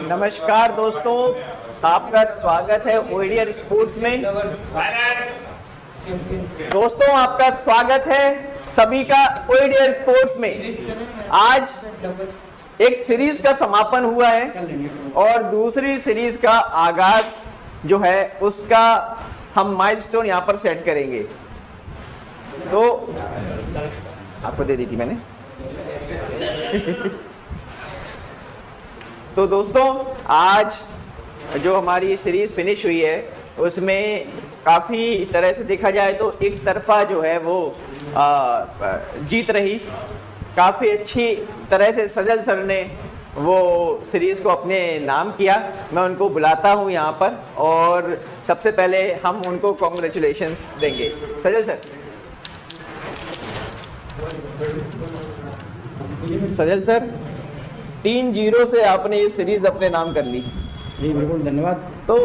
नमस्कार दोस्तों, आपका स्वागत है ओडियर स्पोर्ट्स में। दोस्तों, आपका स्वागत है सभी का ओडियर स्पोर्ट्स में। आज एक सीरीज का समापन हुआ है और दूसरी सीरीज का आगाज जो है उसका हम माइलस्टोन यहाँ पर सेट करेंगे। तो आपको दे दी थी मैंने। तो दोस्तों, आज जो हमारी सीरीज फिनिश हुई है उसमें काफ़ी तरह से देखा जाए तो एक तरफा जो है वो जीत रही। काफ़ी अच्छी तरह से सजल सर ने वो सीरीज़ को अपने नाम किया। मैं उनको बुलाता हूँ यहाँ पर और सबसे पहले हम उनको कॉन्ग्रेचुलेशंस देंगे। सजल सर। सजल सर, 3-0 से आपने ये सीरीज अपने नाम कर ली। जी बिल्कुल, धन्यवाद। तो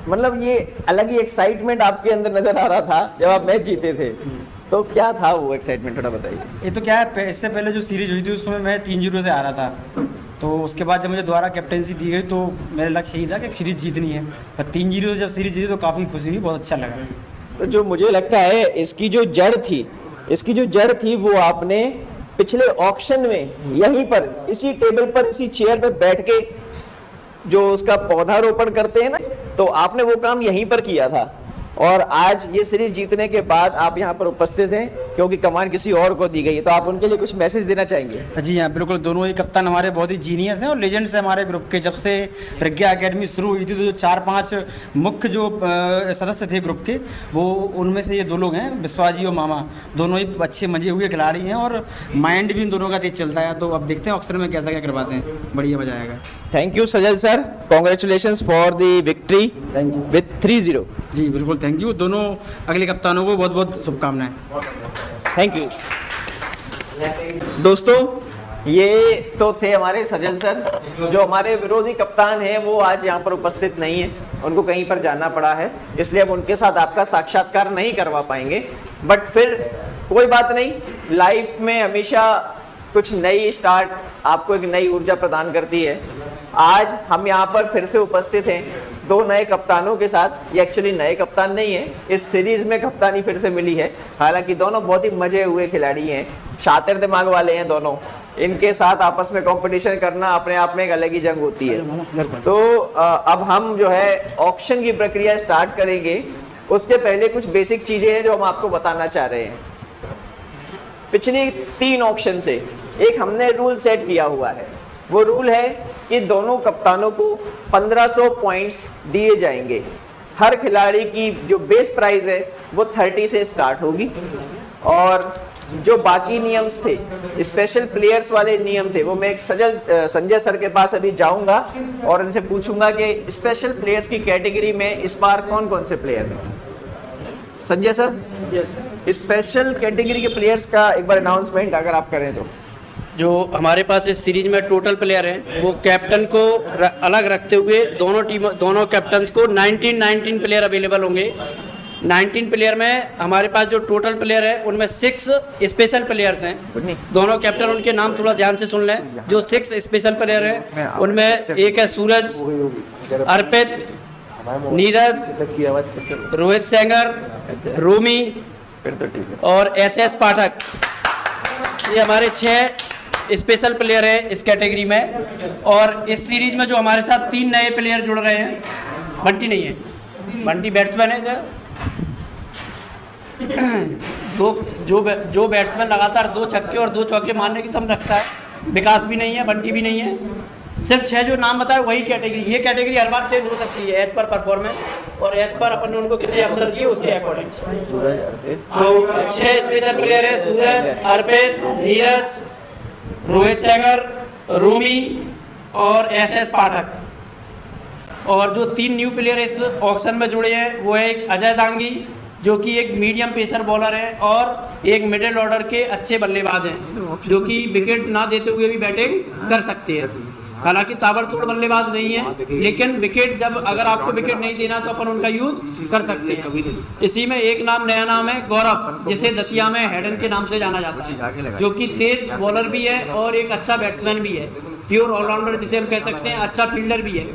मतलब ये अलग ही एक्साइटमेंट आपके अंदर नजर आ रहा था जब आप मैच जीते थे। तो क्या था वो एक्साइटमेंट, थोड़ा बताइए। ये तो क्या है, इससे पहले जो सीरीज हुई थी उसमें मैं 3-0 से आ रहा था। तो उसके बाद जब मुझे दोबारा कैप्टेंसी दी गई तो मेरा लक्ष्य यही था कि सीरीज जीतनी है। पर 3-0 जब सीरीज जीती तो काफ़ी खुशी हुई, बहुत अच्छा लगा। तो जो मुझे लगता है इसकी जो जड़ थी वो आपने पिछले ऑक्शन में यहीं पर इसी टेबल पर इसी चेयर पे बैठ के जो उसका पौधारोपण करते हैं ना, तो आपने वो काम यहीं पर किया था। और आज ये सीरीज जीतने के बाद आप यहाँ पर उपस्थित हैं क्योंकि कमान किसी और को दी गई है। तो आप उनके लिए कुछ मैसेज देना चाहेंगे? जी हाँ, बिल्कुल। दोनों ही कप्तान हमारे बहुत ही जीनियस हैं और लेजेंड्स हैं हमारे ग्रुप के। जब से प्रज्ञा एकेडमी शुरू हुई थी तो जो 4-5 मुख्य जो सदस्य थे ग्रुप के, वो उनमें से ये 2 लोग हैं, विश्वास जी और मामा। दोनों ही अच्छे मजे हुए खिलाड़ी हैं और माइंड भी इन दोनों का तेज चलता है। तो अब देखते हैं ऑक्शन में कैसा क्या करवाते हैं, बढ़िया मजा आएगा। Thank you Sajal sir, congratulations for the victory with 3-0। जी बिल्कुल, थैंक यू। दोनों अगले कप्तानों को बहुत बहुत शुभकामनाएं। Thank you. दोस्तों, ये तो थे हमारे सजल सर। जो हमारे विरोधी कप्तान हैं वो आज यहाँ पर उपस्थित नहीं है, उनको कहीं पर जाना पड़ा है, इसलिए हम उनके साथ आपका साक्षात्कार नहीं करवा पाएंगे। बट फिर कोई बात नहीं, लाइफ में हमेशा कुछ नई स्टार्ट आपको एक नई ऊर्जा प्रदान करती है। आज हम यहाँ पर फिर से उपस्थित हैं 2 नए कप्तानों के साथ। ये एक्चुअली नए कप्तान नहीं है, इस सीरीज में कप्तानी फिर से मिली है। हालांकि दोनों बहुत ही मजे हुए खिलाड़ी हैं, शातिर दिमाग वाले हैं दोनों। इनके साथ आपस में कंपटीशन करना अपने आप में एक अलग ही जंग होती है। तो अब हम जो है ऑक्शन की प्रक्रिया स्टार्ट करेंगे। उसके पहले कुछ बेसिक चीज़ें हैं जो हम आपको बताना चाह रहे हैं। पिछली 3 ऑक्शन से एक हमने रूल सेट किया हुआ है। वो रूल है कि दोनों कप्तानों को 1500 पॉइंट्स दिए जाएंगे। हर खिलाड़ी की जो बेस प्राइस है वो 30 से स्टार्ट होगी। और जो बाकी नियम्स थे, स्पेशल प्लेयर्स वाले नियम थे, वो मैं एक संजय सर के पास अभी जाऊंगा और उनसे पूछूंगा कि स्पेशल प्लेयर्स की कैटेगरी में इस बार कौन कौन से प्लेयर हैं। संजय सर, स्पेशल कैटेगरी के प्लेयर्स का एक बार अनाउंसमेंट अगर आप करें तो। जो हमारे पास इस सीरीज में टोटल प्लेयर हैं वो कैप्टन को अलग रखते हुए दोनों कैप्टन्स को 19 प्लेयर अवेलेबल होंगे। 19 प्लेयर में हमारे पास जो टोटल प्लेयर है उनमें 6 स्पेशल प्लेयर्स हैं। दोनों कैप्टन, उनके नाम थोड़ा ध्यान से सुन लें। जो 6 स्पेशल प्लेयर हैं उनमें एक है सूरज, अर्पित, नीरज, रोहित सेंगर, रोमी और SS पाठक। ये हमारे 6 स्पेशल प्लेयर हैं इस कैटेगरी में। और इस सीरीज में जो हमारे साथ 3 नए प्लेयर जुड़ रहे हैं, बंटी नहीं है, बंटी बैट्समैन है। जो बैट्समैन लगातार 2 छक्के और 2 चौके मारने की क्षम रखता है, विकास भी नहीं है, बंटी भी नहीं है। सिर्फ 6 जो नाम बताए वही कैटेगरी। ये कैटेगरी हर बार चेंज हो सकती है एज पर परफॉर्मेंस और एज पर अपन ने उनको कितने अवसर दिए उसके अकॉर्डिंग। तो 6 स्पेशल प्लेयर है, सूरज, अर्पित, नीरज, रोहित सेंगर, रूमी और SS पाठक। और जो 3 न्यू प्लेयर इस ऑक्शन में जुड़े हैं वो है एक अजय दांगी, जो कि एक मीडियम पेसर बॉलर है, और एक मिडिल ऑर्डर के अच्छे बल्लेबाज हैं जो कि विकेट ना देते हुए भी बैटिंग कर सकते हैं। हालांकि ताबड़तोड़ बल्लेबाज नहीं है, लेकिन विकेट जब अगर आपको विकेट नहीं देना तो अपन उनका यूज कर सकते हैं। इसी में एक नया नाम है गौरव, जिसे दतिया में हेडन के नाम से जाना जाता है, जो कि तेज बॉलर भी है और एक अच्छा बैट्समैन भी है, प्योर ऑलराउंडर जिसे हम कह सकते हैं, अच्छा फील्डर भी है।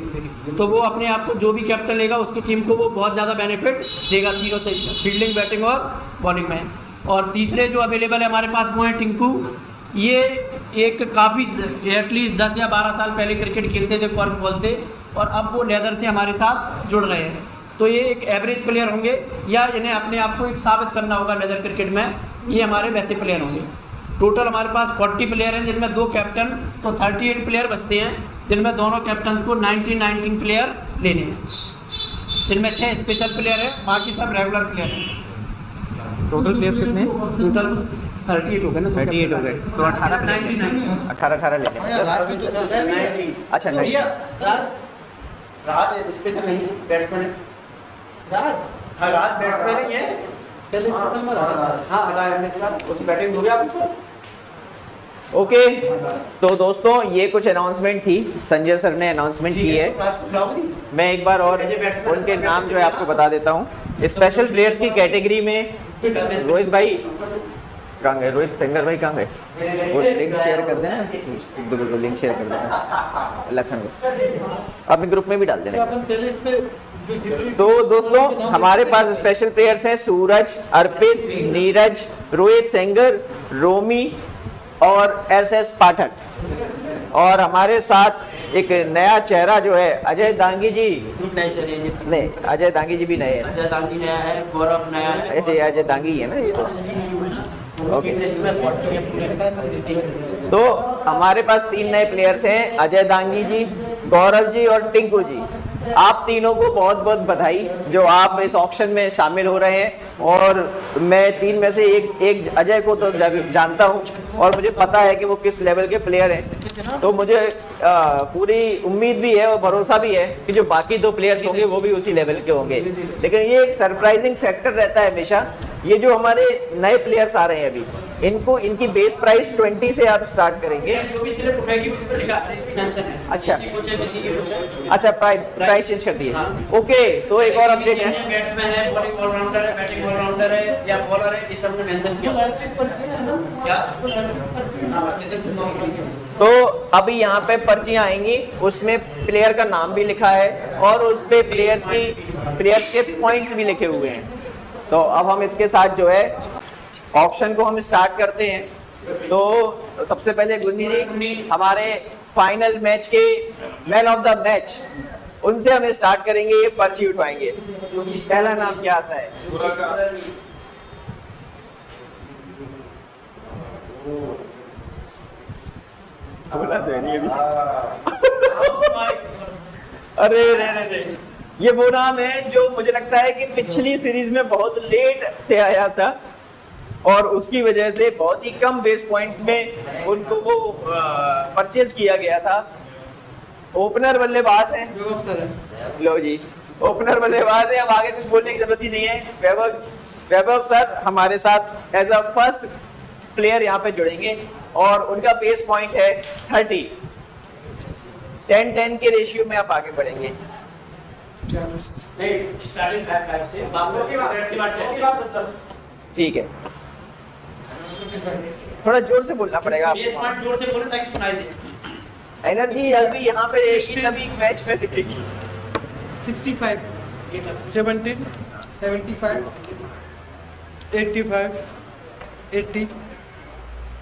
तो वो अपने आप को जो भी कैप्टन लेगा उसकी टीम को वो बहुत ज़्यादा बेनिफिट देगा, तीनों चाहिए, फील्डिंग, बैटिंग और बॉलिंग में। और तीसरे जो अवेलेबल है हमारे पास वो है टिंकू। ये एक काफ़ी एटलीस्ट 10 या 12 साल पहले क्रिकेट खेलते थे कॉर्क बॉल से, और अब वो लेदर से हमारे साथ जुड़ रहे हैं। तो ये एक एवरेज प्लेयर होंगे या इन्हें अपने आप को एक साबित करना होगा लेदर क्रिकेट में, ये हमारे वैसे प्लेयर होंगे। टोटल हमारे पास 40 प्लेयर हैं, जिनमें 2 कैप्टन, तो 38 प्लेयर बचते हैं, जिनमें दोनों कैप्टन को 19 प्लेयर लेने हैं, जिनमें 6 स्पेशल प्लेयर हैं, बाकी सब रेगुलर प्लेयर हैं। टोटल प्लेयर्स कितने हैं? टोटल 38 हो गए ना, 38 हो गए, तो 18 18 ले लें। अच्छा नहीं, राज स्पेशल नहीं है, बैट्समैन है। राज बैट्समैन ही है, पहले स्पेशल में हाँ राज उसकी बैटिंग हो गया आपको। ओके। तो दोस्तों ये कुछ अनाउंसमेंट थी, संजय सर ने अनाउंसमेंट की है। मैं एक बार और उनके नाम जो है आपको बता देता हूँ। स्पेशल प्लेयर्स की कैटेगरी में रोहित भाई कहाँ गए, रोहित सेंगर भाई कहाँ गए, वो लिंक शेयर कर देना, बिल्कुल लिंक शेयर कर देना लखन को, अपने ग्रुप में भी डाल देना। तो दोस्तों हमारे पास स्पेशल प्लेयर्स हैं सूरज, अर्पित, नीरज, रोहित सेंगर, रोमी और एस पाठक, और हमारे साथ एक नया चेहरा जो है अजय दांगी जी। नहीं, अजय दांगी जी भी नए हैं। अजय दांगी नया है, गौरव नया है। ऐसे अजय दांगी ही है ना ये तो। ओके। तो हमारे पास 3 नए प्लेयर्स हैं, अजय दांगी जी, गौरव जी और टिंकू जी। आप तीनों को बहुत बहुत बधाई जो आप इस ऑप्शन में शामिल हो रहे हैं। और मैं 3 में से एक अजय को तो जानता हूं और मुझे पता है कि वो किस लेवल के प्लेयर हैं, तो मुझे पूरी उम्मीद भी है और भरोसा भी है कि जो बाकी 2 प्लेयर्स होंगे वो भी उसी लेवल के होंगे। लेकिन ये एक सरप्राइजिंग फैक्टर रहता है हमेशा, ये जो हमारे नए प्लेयर्स आ रहे हैं अभी, इनको इनकी बेस प्राइस 20 से आप स्टार्ट करेंगे। जो भी सिर्फ उठेगी उस पर लिखा मेंशन है। अच्छा कुछ है, किसी की कुछ है। अच्छा, प्राइस चेंज कर दिए। ओके, तो एक और अपडेट है, बैट्समैन है, बॉलिंग ऑलराउंडर है, बैटिंग ऑलराउंडर है या बॉलर है, इस सब में मेंशन किया क्या। तो अभी यहाँ पे पर्चियाँ आएंगी, उसमें प्लेयर का नाम भी लिखा है और उस पे प्लेयर्स के पॉइंट्स भी लिखे हुए हैं। तो अब हम इसके साथ जो है ऑप्शन को हम स्टार्ट करते हैं। तो सबसे पहले गुन्नी जी हमारे फाइनल मैच के मैन ऑफ द मैच, उनसे हम स्टार्ट करेंगे, ये पर्ची उठवाएंगे। पहला नाम क्या आता है? अरे रे, ये वो नाम है जो मुझे लगता है कि पिछली सीरीज में बहुत लेट से आया था और उसकी वजह से बहुत ही कम बेस पॉइंट्स में उनको वो परचेज किया गया था। ओपनर बल्लेबाज हैं, लो जी, ओपनर बल्लेबाज है, अब आगे कुछ बोलने की जरूरत ही नहीं है। वैभव सर हमारे साथ एज अ फर्स्ट प्लेयर यहाँ पे जुड़ेंगे और उनका बेस पॉइंट है 30। 10-10 के रेशियो में आप आगे बढ़ेंगे। ठीक है, थोड़ा जोर से बोलना पड़ेगा आपको। जोर से बोले ताकि सुनाई दे। एनर्जी अभी यहाँ पे रहेगी तभी मैच में दिखेगी। 65, 17, 75, 85, 80,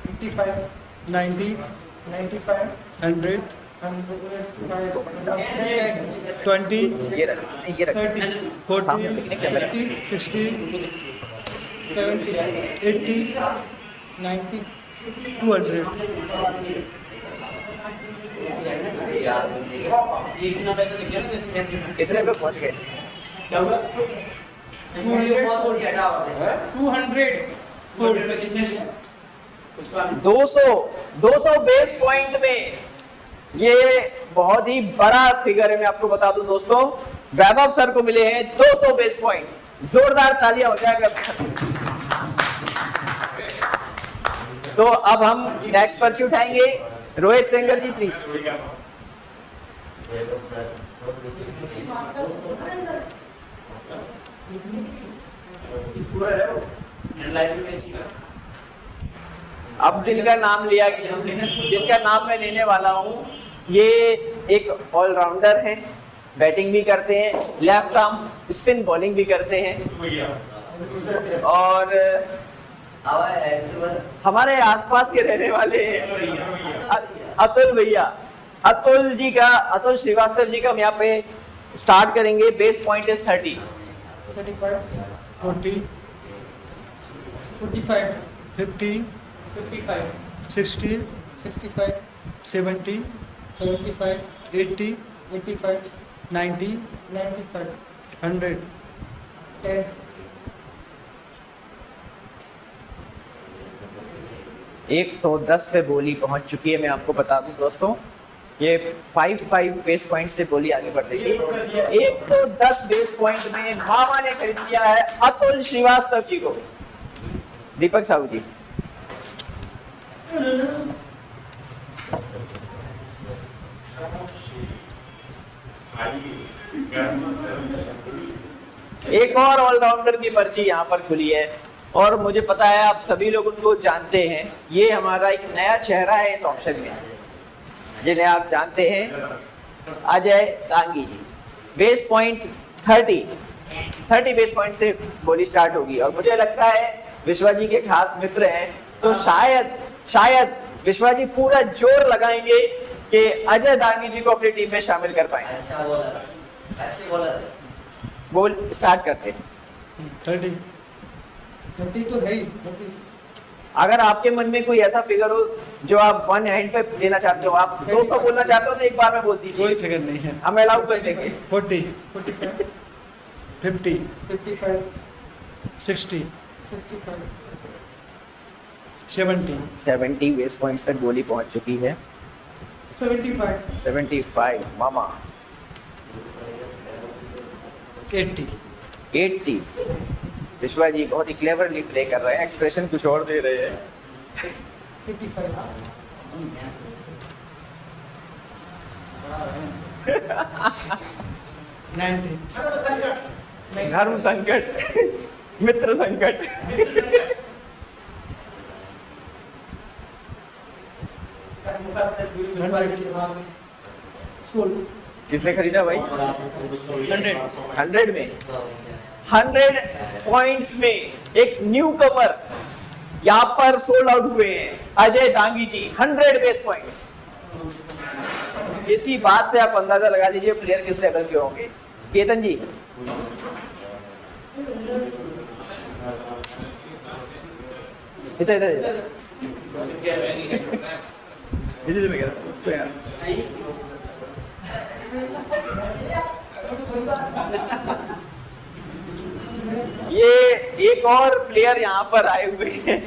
85, 90, 95, 100, 20, ये रख 30, 40, 50, 60, 70, 80, 90, 200। कितने पे पहुंच गए? क्या हुआ? 200 बेस पॉइंट में, ये बहुत ही बड़ा फिगर है। मैं आपको बता दूं दोस्तों, वैभव सर को मिले हैं 200 बेस पॉइंट। जोरदार तालियां हो जाएगा। तो अब हम नेक्स्ट पर्ची उठाएंगे। रोहित सेंगर जी प्लीज। अब जिनका नाम लिया गया, जिनका नाम मैं लेने वाला हूँ, ये एक ऑलराउंडर हैं, बैटिंग भी करते हैं, लेफ्ट आर्म स्पिन बॉलिंग भी करते हैं और हमारे आसपास के रहने वाले हैं अतुल भैया। अतुल श्रीवास्तव जी का हम यहाँ पे स्टार्ट करेंगे। Base point is 30, 35, 40, 45, 50, 55, 60, 65, 70, 75, 80, 85, 90, 95, 100, 10. एक 110 पे बोली पहुंच चुकी है। मैं आपको बता दूं दोस्तों, ये 5 बेस पॉइंट से बोली आगे बढ़ रही है। 110 बेस पॉइंट में मामा ने खरीद लिया है अतुल श्रीवास्तव जी को। दीपक साहू जी, एक और ऑलराउंडर की पर्ची यहाँ पर खुली है और मुझे पता है आप सभी लोग उनको जानते हैं। ये हमारा एक नया चेहरा है इस ऑप्शन में, जिन्हें आप जानते हैं, अजय दांगी जी। बेस पॉइंट 30 बेस पॉइंट से बोली स्टार्ट होगी और मुझे लगता है विश्वा जी के खास मित्र हैं, तो शायद विश्वा जी पूरा जोर लगाएंगे कि अजय दांगी जी को अपनी टीम में शामिल कर पाएंगे। बोल स्टार्ट करते हैं। 30 तो है ही 30. अगर आपके मन में कोई ऐसा फिगर हो जो आप वन हैंड पे देना चाहते हो, आप 200 बोलना चाहते हो तो एक बार में बोल दीजिए। कोई फिगर नहीं है, हम अलाउ कर देंगे। 40, 45, 50, 55, 60, 65, 70, 70 बेस पॉइंट्स तक गोली पहुंच चुकी है। 75, 75 मामा। 80. विश्वा जी बहुत ही क्लेवरली प्ले कर रहे हैं, एक्सप्रेशन कुछ और दे रहे हैं। 55, 90, धर्म संकट, मित्र संकट। 16, किसने खरीदा भाई? 100 में 100 पॉइंट्स में एक न्यू कमर यहाँ पर सोल्ड आउट हुए हैं, अजय दांगी जी। 100 बेस पॉइंट्स। इसी बात से आप अंदाजा लगा लीजिए प्लेयर किस लेवल के होंगे। केतन जी, इधर इसको यार। ये एक और प्लेयर यहाँ पर आए हुए हैं,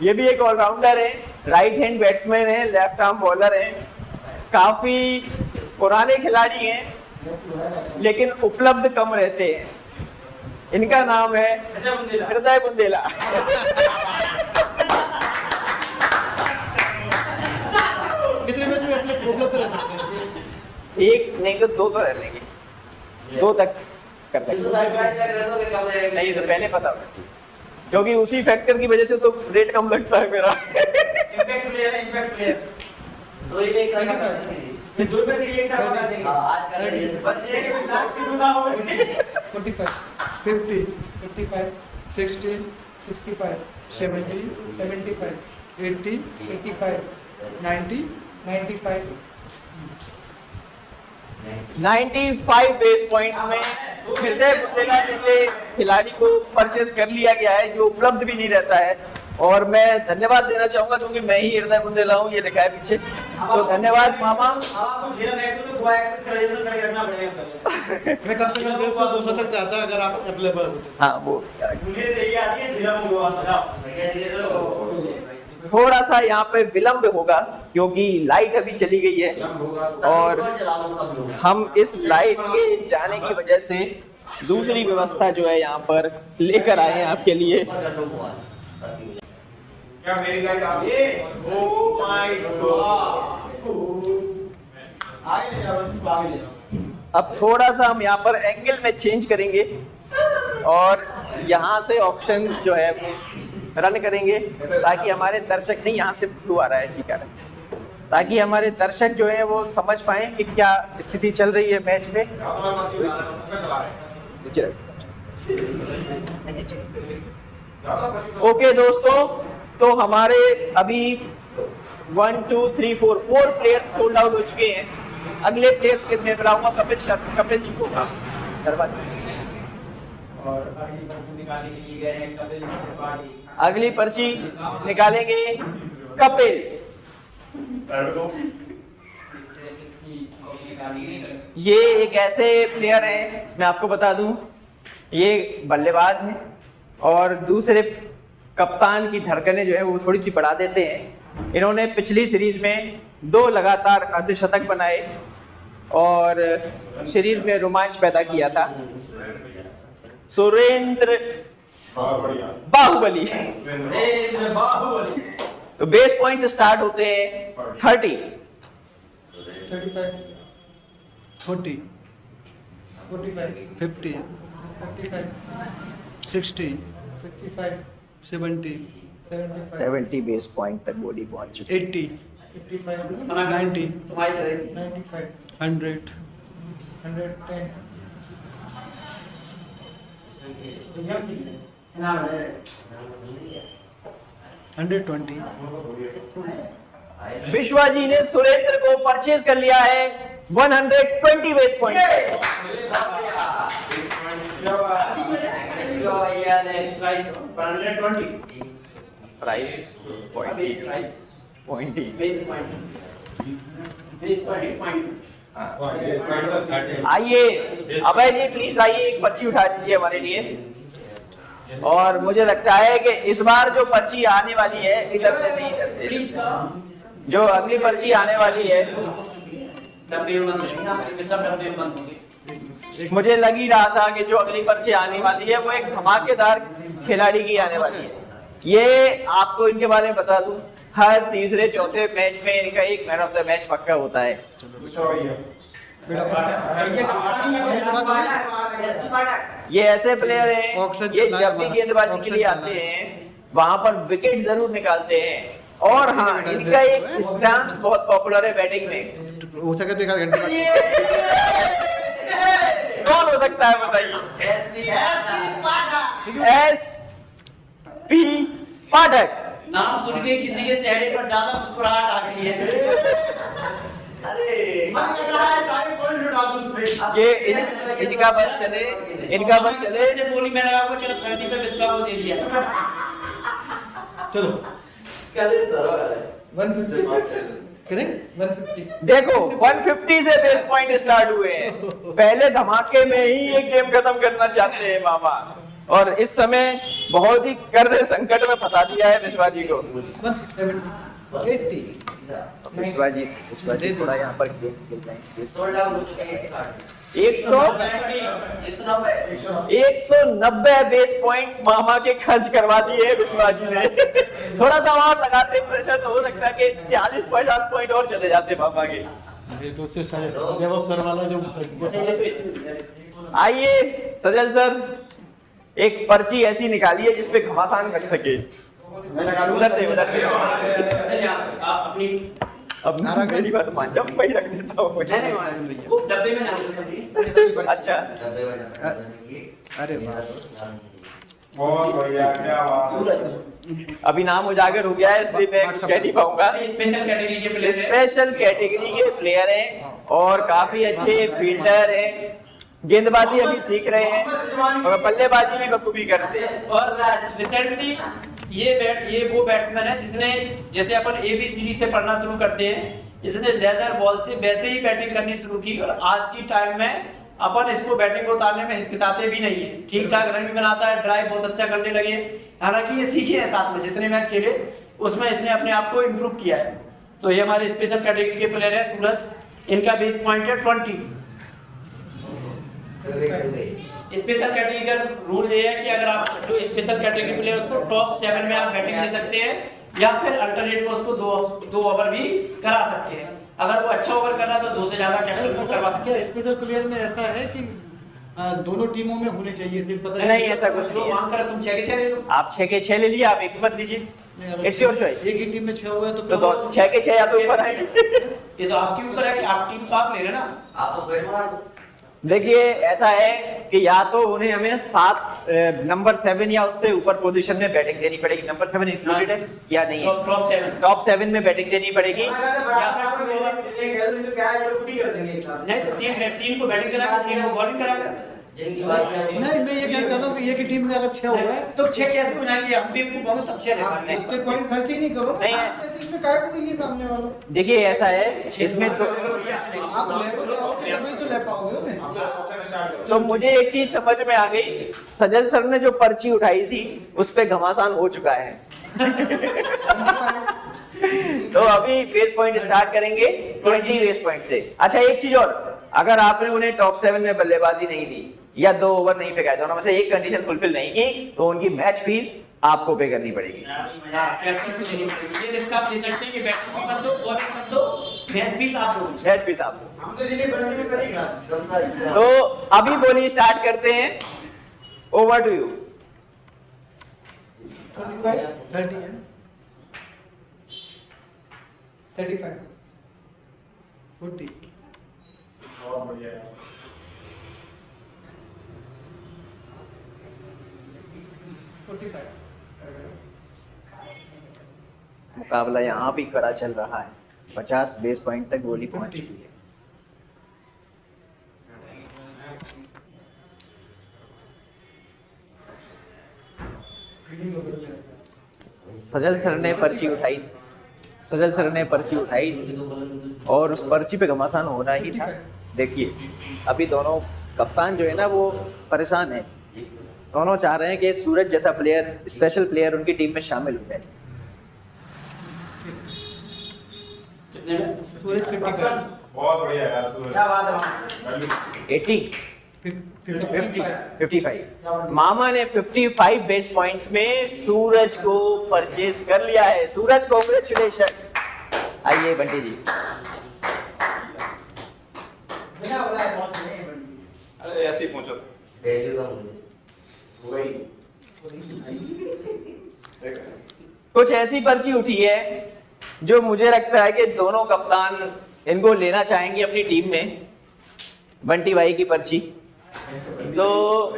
ये भी एक ऑलराउंडर है, राइट हैंड बैट्समैन है, लेफ्ट आर्म बॉलर है, काफी पुराने खिलाड़ी हैं लेकिन उपलब्ध कम रहते हैं। इनका नाम है हृदय बुंदेला। कितने मैच में अपने उपलब्ध रह सकते हैं? एक नहीं तो दो तो रह लेंगे, 2 तक कर सकते हैं। नहीं तो पहले पता होना चाहिए, क्योंकि उसी फैक्टर की वजह से तो रेट कम लगता है मेरा। Impact player. दो ही में एक तरह का दो में से एक तरह का देंगे आज कर लेंगे, बस ये कि क्यों ना हो। 45, 50, 55, 60, 65, 70, 75, 80, 85, 90, 95, 95 बेस पॉइंट्स में हृदय बुंदेला जैसे खिलाड़ी को परचेज कर लिया गया है, जो उपलब्ध भी नहीं रहता है। और मैं धन्यवाद देना चाहूंगा क्योंकि मैं ही हृदय बुंदेला हूँ, ये लिखा है पीछे, तो धन्यवाद मामा। मैं कम से कम 150-200 तक जाता अगर आप अवेलेबल होते। हाँ वो थोड़ा सा यहाँ पे विलंब होगा क्योंकि लाइट अभी चली गई है और हम इस लाइट के जाने की वजह से दूसरी व्यवस्था जो है यहाँ पर लेकर आए हैं आपके लिए। क्या मेरी लाइट आ गई? Oh my God! अब थोड़ा सा हम यहाँ पर एंगल में चेंज करेंगे और यहाँ से ऑप्शन जो है वो रन करेंगे ताकि हमारे दर्शक नहीं, यहाँ से ब्लू आ रहा है, ठीक है, ताकि हमारे दर्शक जो है वो समझ पाएं कि क्या स्थिति चल रही है मैच में। ओके दोस्तों, तो हमारे अभी 1 2 3 4 प्लेयर्स सोल्ड आउट हो चुके हैं। अगले प्लेयर्स के मैं बुलाऊंगा कपिल जी को। अगली पर्ची निकालेंगे कपिल। ये एक ऐसे प्लेयर हैं, मैं आपको बता दूं, ये बल्लेबाज हैं और दूसरे कप्तान की धड़कनें जो है वो थोड़ी सी बढ़ा देते हैं। इन्होंने पिछली सीरीज में 2 लगातार अर्धशतक बनाए और सीरीज में रोमांच पैदा किया था। सुरेंद्र बाहुबली। तो बेस पॉइंट से स्टार्ट होते हैं 30, 35, 40, 45, 50, 55, 60, 65, 70, 70 बेस पॉइंट तक बॉडी पहुंच चुकी है। 80, 55, 90, 95, 100, 110, 120. विश्वा जी ने सुरेंद्र को परचेज कर लिया है 120 बेस पॉइंट। आइए अभय जी, प्लीज आइए, एक पर्ची उठा दीजिए हमारे लिए। और मुझे लगता है कि इस बार जो पर्ची आने वाली है, इधर से नहीं, इधर से, जो अगली पर्ची आने वाली है, मुझे लग ही रहा था कि जो अगली पर्ची आने वाली है वो एक धमाकेदार खिलाड़ी की आने वाली है। ये आपको इनके बारे में बता दूं, हर तीसरे चौथे मैच में इनका एक मैन ऑफ द मैच पक्का होता है। ये ऐसे प्लेयर हैं, ये जब भी गेंदबाजी के लिए आते हैं वहां पर विकेट जरूर निकालते हैं। और हाँ, इनका एक स्टांस बहुत पॉपुलर है बैटिंग में। हो सके तो 1 घंटे कौन हो सकता है बताइए? एस पी पाठक। नाम सुन के किसी के चेहरे पर ज्यादा मुस्कुराहट आ गई है। ये इनका बस चले ऐसे बोली मैंने आपको, चलो 30 पे विश्वास को दे दिया। चलो 150 कितने 150 देखो 150 से बेस पॉइंट स्टार्ट हुए हैं। पहले धमाके में ही ये गेम खत्म करना चाहते हैं मामा, और इस समय बहुत ही कर्ज संकट में फंसा दिया है विश्वा जी को। 80 विश्वा जी थोड़ा यहाँ पर गेम खेल रहे हैं। 190 बेस पॉइंट्स मामा के खर्च करवा दिए विश्वा जी ने। थोड़ा सा और लगाते प्रेशर तो हो सकता है कि 40-50 पॉइंट और चले जाते मामा के। ये तो उससे देवप सर वाला जो आइए सजल सर, एक पर्ची ऐसी निकालिए जिसपे घमासान रख सके। उधर से आप अपनी अब मेरी बात मान जाओ, मैं ही रख देता हूँ। वो डब्बे में डाल दो। अच्छा, अरे बहुत बढ़िया, क्या बात। अभी नाम उजागर हो गया है इसलिए मैं कुछ कह नहीं पाऊंगा। स्पेशल कैटेगरी के प्लेयर हैं। स्पेशल कैटेगरी के प्लेयर हैं और काफी अच्छे फील्डर हैं। गेंदबाजी अभी सीख रहे हैं और बल्लेबाजी भी बखूबी करते हैं। और रिसेंटली ये वो बैट्समैन है जिसने, जैसे अपन ABCD से पढ़ना शुरू करते हैं, इसने लेदर बॉल से वैसे ही बैटिंग करनी शुरू की और आज की टाइम में अपन इसको बैटिंग को उतारने में हिचकिचाते भी नहीं है। ठीक ठाक रन भी बनाता है, ड्राइव बहुत अच्छा करने लगे। हालांकि ये सीखे हैं साथ में, जितने मैच खेले उसमें इसने अपने आप को इम्प्रूव किया है। तो ये हमारे स्पेशल कैटेगरी के प्लेयर है सूरज। इनका बेस पॉइंट है 20। स्पेशल कैटेगरी का रूल ये है कि अगर आप जो स्पेशल कैटेगरी प्लेयर उसको टॉप 7 में आप बैटिंग ले सकते हैं या फिर अल्टरनेट में उसको 2 ओवर भी करा सकते हैं। अगर वो अच्छा ओवर कर रहा है तो 2 से ज्यादा कैप्टन करवा सकते क्या हैं। स्पेशल प्लेयर में ऐसा है कि दोनों टीमों में होने चाहिए, सिर्फ पता नहीं, ऐसा कुछ जो नहीं है। मांग कर तुम 6 के 6 ले लो। आप 6 के 6 ले लिए, आप एक मत लीजिए, इट्स योर चॉइस। एक ही टीम में 6 हुए तो 6 के 6 या तो ऊपर आएंगे। ये तो आपके ऊपर है कि आप टीम तो आप ले रहे ना, आप तो बैट मार दो। देखिए ऐसा है कि या तो उन्हें हमें 7 नंबर 7 या उससे ऊपर पोजीशन में बैटिंग देनी पड़ेगी। नंबर 7 इंक्लूडेड है या नहीं है? टॉप 7 टॉप 7 में बैटिंग देनी पड़ेगी। नहीं तो तीन को बैटिंग कराएगा, 3 को बॉलिंग कराएगा। नहीं, मैं ये कहना चाहता हूँ कि एक ही टीम में अगर 6 हुआ है तो 6 कैसे हो जाएंगे? हम भी उनको बोलो तब 6 ले पाएंगे। तो पॉइंट खर्च ही नहीं करो नहीं है। ना, इसमें काय को ये सामने वाला देखिए ऐसा है, इसमें तो आप लेवल आओगे तभी तो ले पाओगे ना। तो मुझे एक चीज समझ में आ गई, सजल सर ने जो पर्ची उठाई थी उस पे घमासान हो चुका है। तो अभी बेस पॉइंट स्टार्ट करेंगे 20 बेस पॉइंट से। अच्छा एक चीज और, अगर आपने उन्हें टॉप 7 में बल्लेबाजी नहीं दी या 2 ओवर नहीं फेंका, दोनों में से एक कंडीशन फुलफिल नहीं की, तो उनकी मैच फीस आपको पे करनी पड़ेगी। कैप्टन को देनी पड़ेगी। ये रिस्क आप ले सकते हैं कि बैटिंग भी मत दो, बॉलिंग मत दो, मैच फीस आप दो। मैच फीस आपको। तो अभी बोली स्टार्ट करते हैं, ओवर टू यू। 30 है 35 40 बहुत बढ़िया है। 45 मुकाबला यहाँ भी कड़ा चल रहा है, 50 बेस पॉइंट तक गोली पहुंच चुकी है। सजल सर ने पर्ची उठाई थी, सजल सर ने पर्ची उठाई थी और उस पर्ची पे घमासान होना ही था। देखिए अभी दोनों कप्तान जो है ना वो परेशान है, दोनों चाह रहे हैं कि सूरज जैसा प्लेयर, स्पेशल प्लेयर उनकी टीम में शामिल हो जाए। सूरज 55 बहुत बढ़िया यार सूरज। क्या बात है। 80 55 मामा ने 55 बेस पॉइंट्स में सूरज को परचेज कर लिया है। सूरज कांग्रेचुलेशंस। आइए बंटी जी। अरे ऐसे ही पहुंचो। कुछ ऐसी पर्ची उठी है जो मुझे लगता है कि दोनों कप्तान इनको लेना चाहेंगे अपनी टीम में। बंटी भाई की पर्ची तो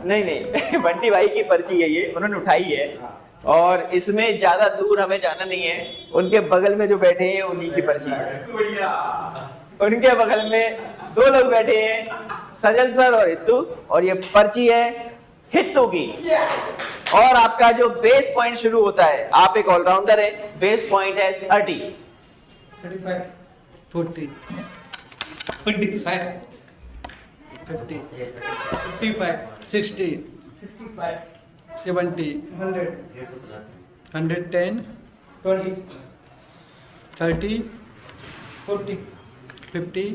नहीं बंटी भाई की पर्ची है ये, उन्होंने उठाई है और इसमें ज्यादा दूर हमें जाना नहीं है। उनके बगल में जो बैठे हैं उन्हीं की पर्ची है। उनके बगल में 2 लोग बैठे हैं, सजल सर और हित्तू, और ये पर्ची है हित्तू की। और आपका जो बेस पॉइंट शुरू होता है, आप एक ऑलराउंडर है, बेस पॉइंट है 30 35 40 25 50 55 60 65 70 100 110 20 30 40 50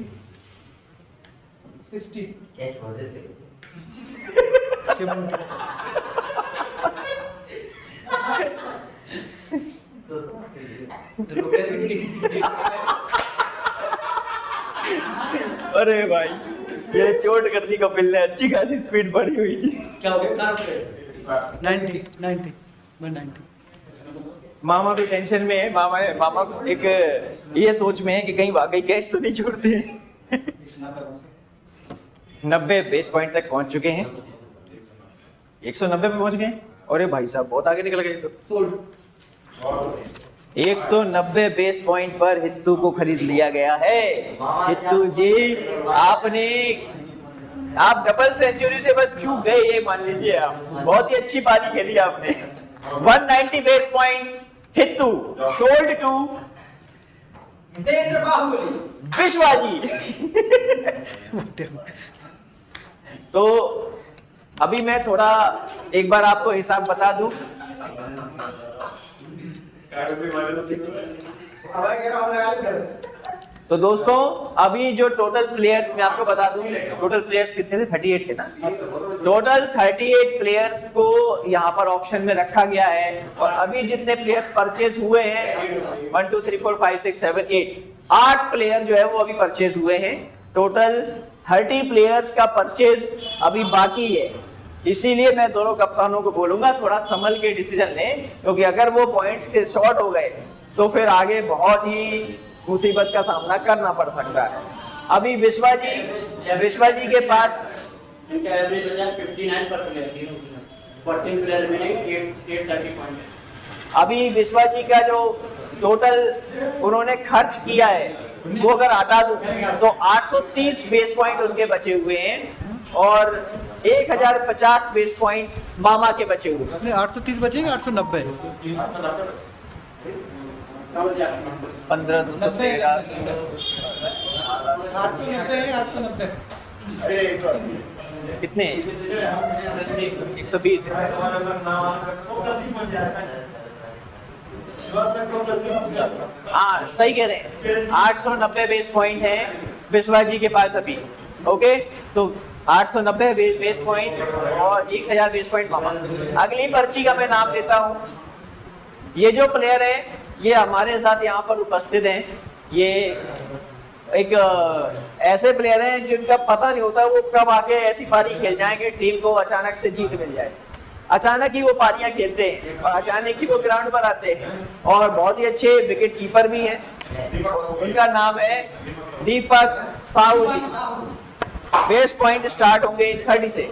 60 70 अरे भाई ये चोट कर दी कपिल ने, अच्छी खासी स्पीड बढ़ी हुई थी। क्या हो गया? कार पे 90 90 190 मामा भी टेंशन में है। मामा एक ये सोच में है कि कहीं वाकई कैच तो नहीं छोड़ते हैं। 90 बेस पॉइंट तक पहुंच चुके हैं, 190 पे पहुंच गए। अरे भाई साहब बहुत आगे निकल गए। तो सोल्ड 190 बेस पॉइंट पर हित्तू को खरीद लिया गया है। हित्तू जी आप डबल सेंचुरी से बस चूक गए, ये मान लीजिए। आप बहुत ही अच्छी पारी खेली आपने। 190 बेस पॉइंट्स हित्तू सोल्ड टू विश्वाजी। तो अभी मैं थोड़ा एक बार आपको हिसाब बता दूं। तो दोस्तों अभी जो टोटल प्लेयर्स मैं आपको बता दूं, टोटल प्लेयर्स कितने थे? 38 थे ना। टोटल 38 प्लेयर्स को यहाँ पर ऑप्शन में रखा गया है और अभी जितने प्लेयर्स परचेज हुए हैं 1 2 3 4 5 6 7 8 प्लेयर जो है वो अभी परचेज हुए हैं। टोटल 30 प्लेयर्स का परचेज अभी बाकी है। इसीलिए मैं दोनों कप्तानों को बोलूंगा थोड़ा संभल के डिसीजन लें, क्योंकि अगर वो पॉइंट्स के शॉर्ट हो गए तो फिर आगे बहुत ही मुसीबत का सामना करना पड़ सकता है। अभी विश्वा जी के पास इनका एवरेज बचा 59 पर प्लेयर, 14 प्लेयर रिमेनिंग, 830 पॉइंट। अभी विश्वा जी का जो टोटल उन्होंने खर्च किया है वो अगर हटा दूं तो 830 बेस पॉइंट उनके बचे हुए हैं और 1050 बेस पॉइंट मामा के बचे हुए हैं। अपने 830 बचेंगे 890 15 213 890 कितने 120 हाँ सही कह रहे हैं। 890 बेस पॉइंट है विश्वा जी के पास अभी। ओके तो 890 बेस पॉइंट और 1000 बेस पॉइंट मामा। अगली पर्ची का मैं नाम लेता हूँ। ये जो प्लेयर है ये हमारे साथ यहाँ पर उपस्थित हैं। ये एक ऐसे प्लेयर हैं जिनका पता नहीं होता वो कब आके ऐसी पारी खेल जाएंगे टीम को अचानक से जीत मिल जाए। अचानक ही वो पारियां खेलते हैं और अचानक ही वो ग्राउंड पर आते हैं और बहुत ही अच्छे विकेट कीपर भी हैं। उनका नाम है दीपक साहू जी। बेस पॉइंट स्टार्ट होंगे 30 से।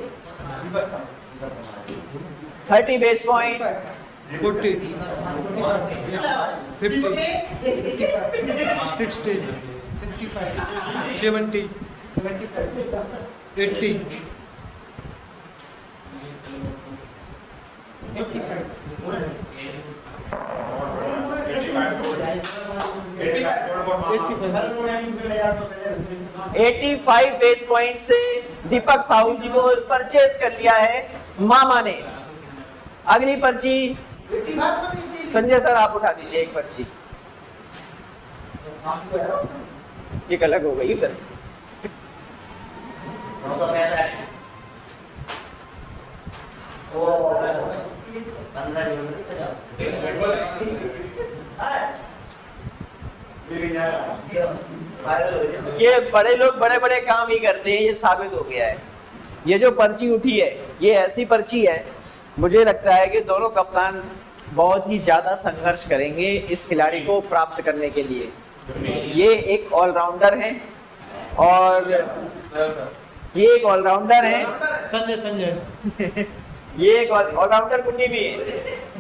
30 बेस पॉइंट्स 40 50 60 65 70 80 85 बेस पॉइंट से दीपक साहू जी को परचेज कर लिया है मामा ने। अगली पर्ची संजय सर आप उठा दीजिए एक पर्ची। एक अलग हो गई उधर। ये बड़े लोग बड़े बड़े काम ही करते हैं, ये साबित हो गया है। ये जो पर्ची उठी है ये ऐसी पर्ची है, मुझे लगता है कि दोनों कप्तान बहुत ही ज्यादा संघर्ष करेंगे इस खिलाड़ी को प्राप्त करने के लिए। ये एक ऑलराउंडर है और ये एक ऑलराउंडर है संजय ये एक ऑलराउंडर कुंडी भी है।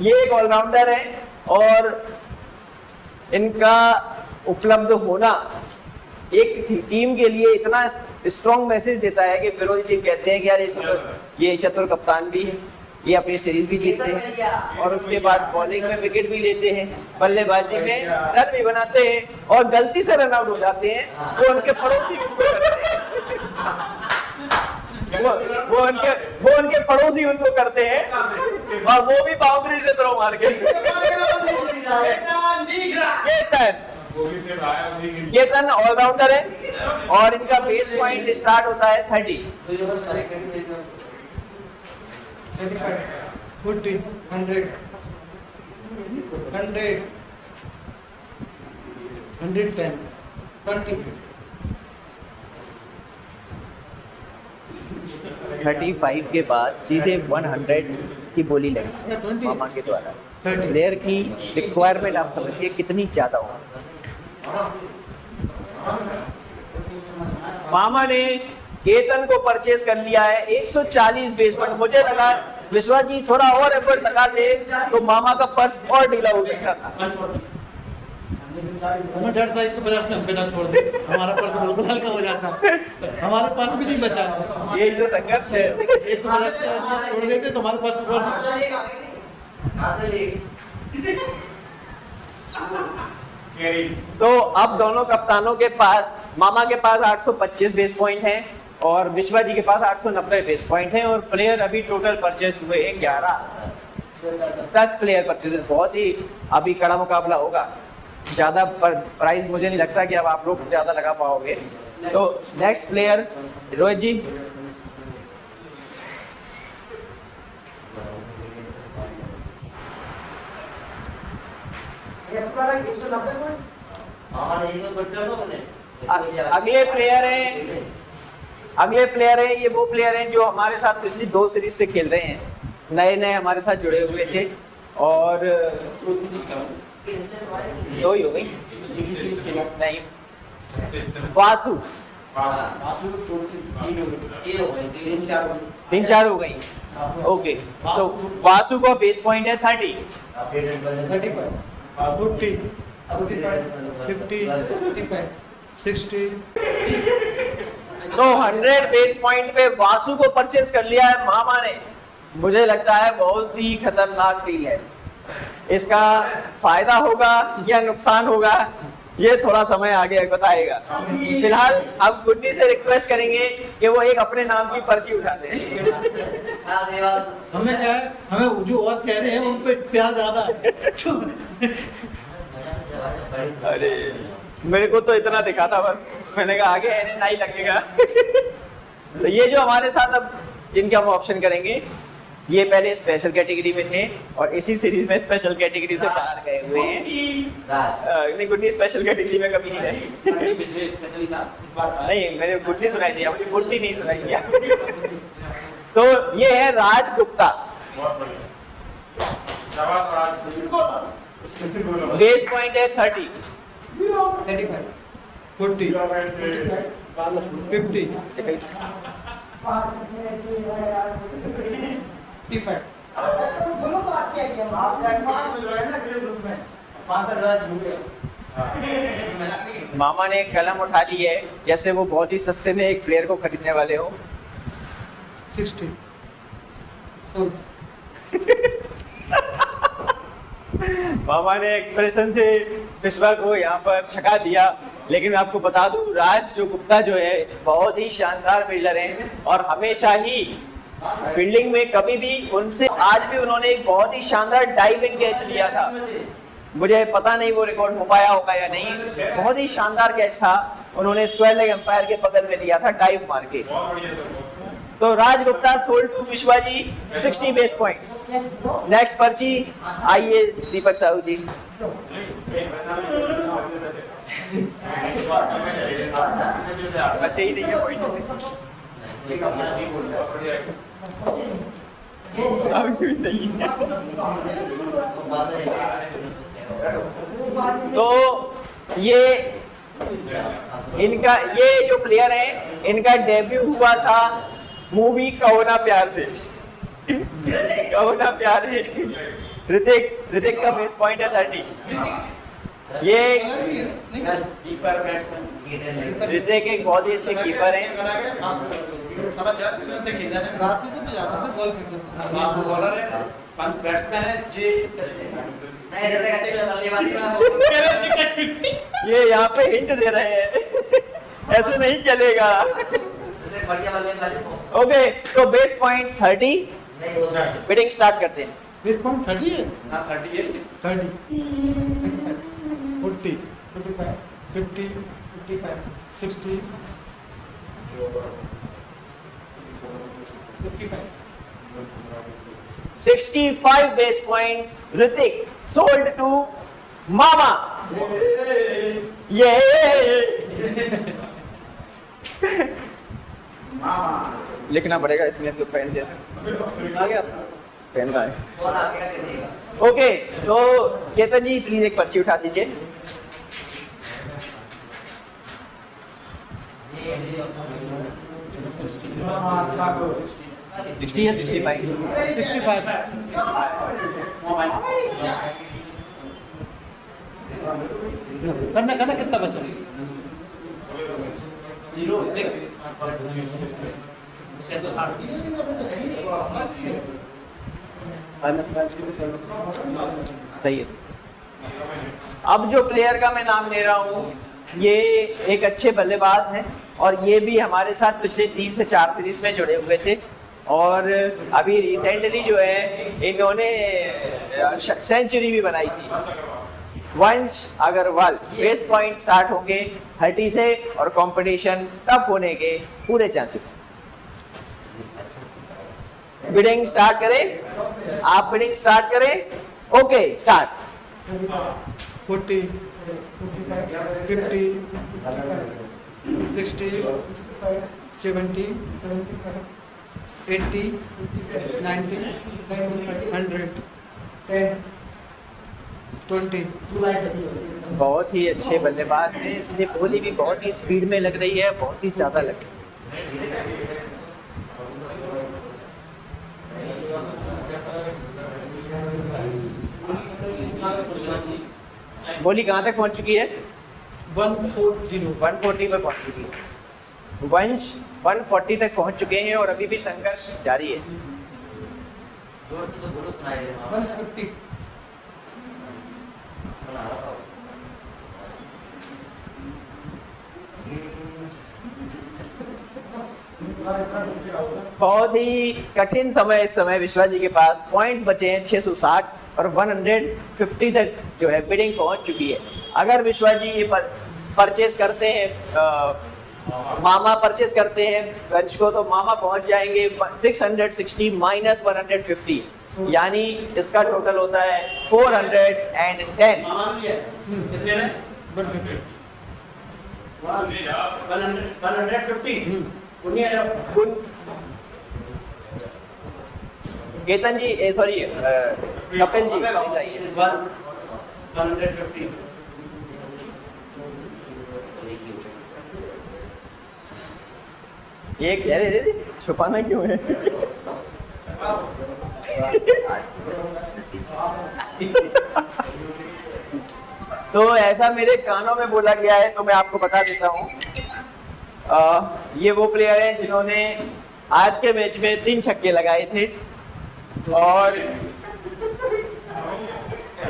ये एक ऑलराउंडर है और इनका उपलब्ध होना एक टीम के लिए इतना स्ट्रॉन्ग मैसेज देता है कि विरोधी टीम कहते हैं कि यार ये चतुर कप्तान भी है, ये अपनी सीरीज भी जीतते हैं और उसके बाद बॉलिंग में विकेट भी लेते हैं, बल्लेबाजी में रन भी बनाते हैं और गलती से रन आउट हो जाते हैं वो उनके पड़ोसी उनको करते हैं। वो उनके पड़ोसी उनको करते हैं और वो भी बाउंड्री से थ्रो मार के। केतन ऑलराउंडर है और इनका बेस पॉइंट स्टार्ट होता है 30। 40 100 110 20 35 के बाद सीधे 100 की बोली लगी मामा के द्वारा। प्लेयर की रिक्वायरमेंट आप समझिए कितनी ज्यादा हो। मामा ने केतन को परचेज कर लिया है 140 बेस पॉइंट। मुझे लगा विश्वा जी थोड़ा और एफर्ट लगा दे तो मामा का पर्स और ढीला हो सकता था। हमें डर था 150 90 ना छोड़ दे, हमारा पर्स बहुत हल्का हो जाता, हमारे पास भी नहीं बचा। ये जो संघर्ष है 150 छोड़ देते तो हमारे पास तो अब दोनों कप्तानों के पास, मामा के पास 825 बेस पॉइंट हैं और विश्वा जी के पास 890 बेस पॉइंट हैं और प्लेयर अभी टोटल परचेज हुए 11। 10 प्लेयर परचेज, बहुत ही अभी कड़ा मुकाबला होगा। ज़्यादा प्राइस मुझे नहीं लगता कि अब आप लोग ज़्यादा लगा पाओगे। तो नेक्स्ट प्लेयर रोहित जी। अगले प्लेयर हैं ये वो प्लेयर हैं जो हमारे साथ पिछली 2 सीरीज से खेल रहे हैं, नए नए हमारे साथ जुड़े हुए थे और 2 ही हो गई नहीं। वासु 3-4 हो गई। ओके, तो वासु को बेस पॉइंट है 30, 40, 50, 60। तो 100 बेस पॉइंट पे वासु को परचेस कर लिया है मामा ने। मुझे लगता है बहुत ही खतरनाक डील है। इसका फायदा होगा या नुकसान होगा ये थोड़ा समय आगे बताएगा। फिलहाल हम गुड्डी से रिक्वेस्ट करेंगे कि वो एक अपने नाम की पर्ची उठा दें। हमें क्या है, हमें जो और चेहरे हैं उन पे प्यार ज्यादा है। अरे मेरे को तो इतना दिखा था बस, मैंने कहा आगे एन नहीं लगेगा। तो ये जो हमारे साथ अब जिनके हम ऑप्शन करेंगे ये पहले स्पेशल कैटेगरी में थे और इसी सीरीज में स्पेशल कैटेगरी से बाहर गए हुए हैं। नहीं, गुड्डी स्पेशल कैटेगरी में कभी नहीं रही। नहीं, मैंने गुड्डी सुनाई दिया, मुझे गुड्डी नहीं सुनाई दिया। तो ये है राज गुप्ता। बेस पॉइंट है 30, 35, 40, 50, 55। मामा ने कलम उठा ली है जैसे वो बहुत ही सस्ते में एक प्लेयर को खरीदने वाले हो। 60, मामा ने एक्सप्रेशन से विश्वा को यहाँ पर छका दिया। लेकिन मैं आपको बता दूं राज जो गुप्ता जो है बहुत ही शानदार फील्डर हैं और हमेशा ही फील्डिंग में कभी भी उनसे आज भी उन्होंने एक बहुत ही शानदार डाइव इन कैच लिया था। मुझे पता नहीं वो रिकॉर्ड हो पाया होगा या नहीं, बहुत ही शानदार कैच था। उन्होंने स्क्वायर लेग एम्पायर के बगल में लिया था डाइव मार के। तो राज गुप्ता सोल्ड टू विश्वा जी 60 बेस पॉइंट्स। नेक्स्ट पर्ची आइए दीपक साहू जी। ही नहीं है अभी नहीं है। तो ये इनका ये जो प्लेयर है इनका डेब्यू हुआ था मूवी कहो ना प्यार से। कहो ना प्यार है। ऋतिक का बेस पॉइंट है 30। ये ऋतिक एक बहुत ही अच्छे कीपर हैं। ये यहाँ पे हिंट दे रहे हैं। ऐसे नहीं चलेगा। ओके, तो बेस पॉइंट 30। बिडिंग स्टार्ट करते हैं। बेस पॉइंट 30 है। 30, 40, 45, 50, 55, 60, 55। 65 base points Hrithik sold to मामा। ये लिखना पड़ेगा इसमें तो पेन दे आ गया पेन का है। ओके, तो केतन जी प्लीज एक पर्ची उठा दीजिए। या 65? करना कितना बचा? 06। सही है। अब जो प्लेयर का मैं नाम ले रहा हूँ ये एक अच्छे बल्लेबाज हैं और ये भी हमारे साथ पिछले 3 से 4 सीरीज में जुड़े हुए थे और अभी रिसेंटली जो है इन्होंने सेंचुरी भी बनाई थी। वंश अग्रवाल। बेस पॉइंट स्टार्ट होंगे 30 से और कंपटीशन टफ होने के पूरे चांसेस। बिडिंग स्टार्ट करें, आप बिडिंग स्टार्ट करें। Okay start. 40, 50, 60, 70, 80, 90, 100, 20। बहुत ही अच्छे बल्लेबाज हैं, इसलिए बोली भी बहुत ही स्पीड में लग रही है, बहुत ही ज्यादा लग रही है। बोली कहाँ तक पहुंच चुकी है? 140, 140 पे पहुंच चुकी है। वंश 140 तक पहुंच चुके हैं और अभी भी संघर्ष जारी है। 150, बहुत ही कठिन समय इस समय विश्वा जी के पास। पॉइंट्स बचे हैं 660 और 150 तक जो है बिडिंग पहुंच चुकी है। अगर विश्वा जी ये परचेस करते हैं, मामा परचेस करते हैं वंश को, तो मामा पहुंच जाएंगे 660 माइनस 150, यानी इसका टोटल होता है 410। कितने में? 150, 150। केतन जी, सॉरी कपिल जी, please आइए। 150। ये कह रहे थे छुपाना क्यों है? तो ऐसा मेरे कानों में बोला गया है, तो मैं आपको बता देता हूँ। ये वो प्लेयर हैं जिन्होंने आज के मैच में 3 छक्के लगाए थे, और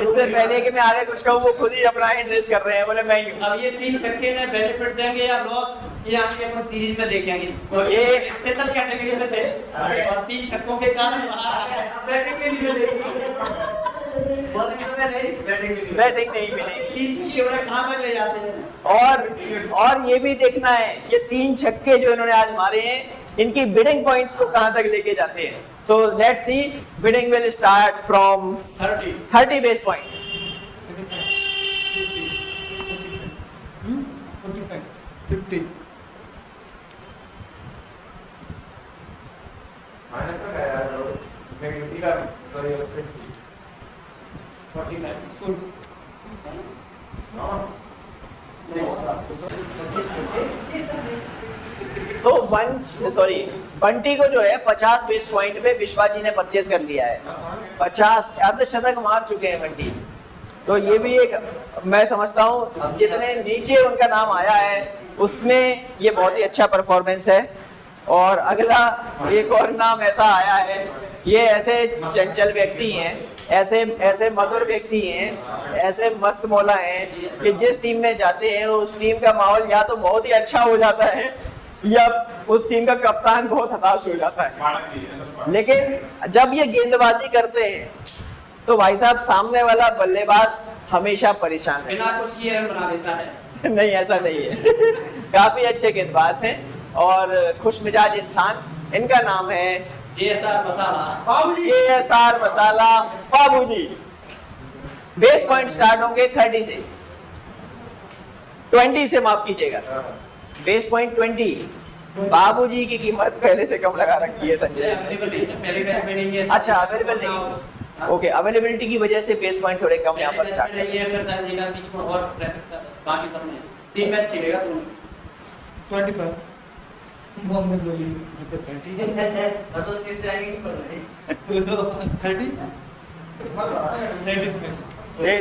इससे पहले कि मैं आगे कुछ कहूँ वो खुद ही अपना हैंड रेज कर रहे हैं, बोले मैं अब ये 3 छक्के ने बेनिफिट देंगे या लॉस, ये आगे अपन सीरीज में देखेंगे। तो ये ये स्पेशल कैटेगरी में थे और 3 छक्कों के कारण बैटिंग के लिए बैटिंग नहीं मिलेगी। 3 छक्के उन्हें कहाँ तक ले जाते हैं। और ये भी देखना है, ये 3 छक्के जो इन्होंने आज मारे हैं, इनकी बिडिंग पॉइंट्स को कहां तक लेके जाते हैं। तो let's see, bidding will start from 30 base points. 50, minus का है यार, नेगेटिव का सॉरी 45। तो बंटी को जो है 50 बेस पॉइंट पे विश्वा जी ने परचेज कर लिया है। 50 अर्धशतक मार चुके हैं बंटी। तो ये भी एक, मैं समझता हूँ जितने नीचे उनका नाम आया है उसमें ये बहुत ही अच्छा परफॉर्मेंस है। और अगला एक और नाम ऐसा आया है, ये ऐसे चंचल व्यक्ति हैं, ऐसे मधुर व्यक्ति हैं, ऐसे मस्त मौला हैं कि जिस टीम में जाते हैं उस टीम का माहौल या तो बहुत ही अच्छा हो जाता है या उस टीम का कप्तान बहुत हताश हो जाता है। लेकिन जब ये गेंदबाजी करते हैं तो भाई साहब सामने वाला बल्लेबाज हमेशा परेशान है। बिना कुछ किए रन बना देता है। नहीं, ऐसा नहीं है। काफी अच्छे गेंदबाज हैं और खुश मिजाज इंसान। इनका नाम है JSR मसाला। JSR मसाला बाबूजी। बेस पॉइंट स्टार्ट होंगे 30 से, 20 से, माफ कीजिएगा, बेस पॉइंट 20। बाबूजी की कीमत पहले से कम लगा रखी है संजय। अवेलेबल नहीं है, पहले मैच में नहीं है। अच्छा, अवेलेबल नहीं। ओके, अवेलेबिलिटी की वजह से बेस पॉइंट थोड़े कम यहाँ पर स्टार्ट नहीं है, फिर शायद एक आध बीच में और रह सकता है। बाकी सब में 3 मैच खेलेगा तो 25, मोहम्मद वली। तो 30, और तो 30 से आगे नहीं पड़ रहे। 30,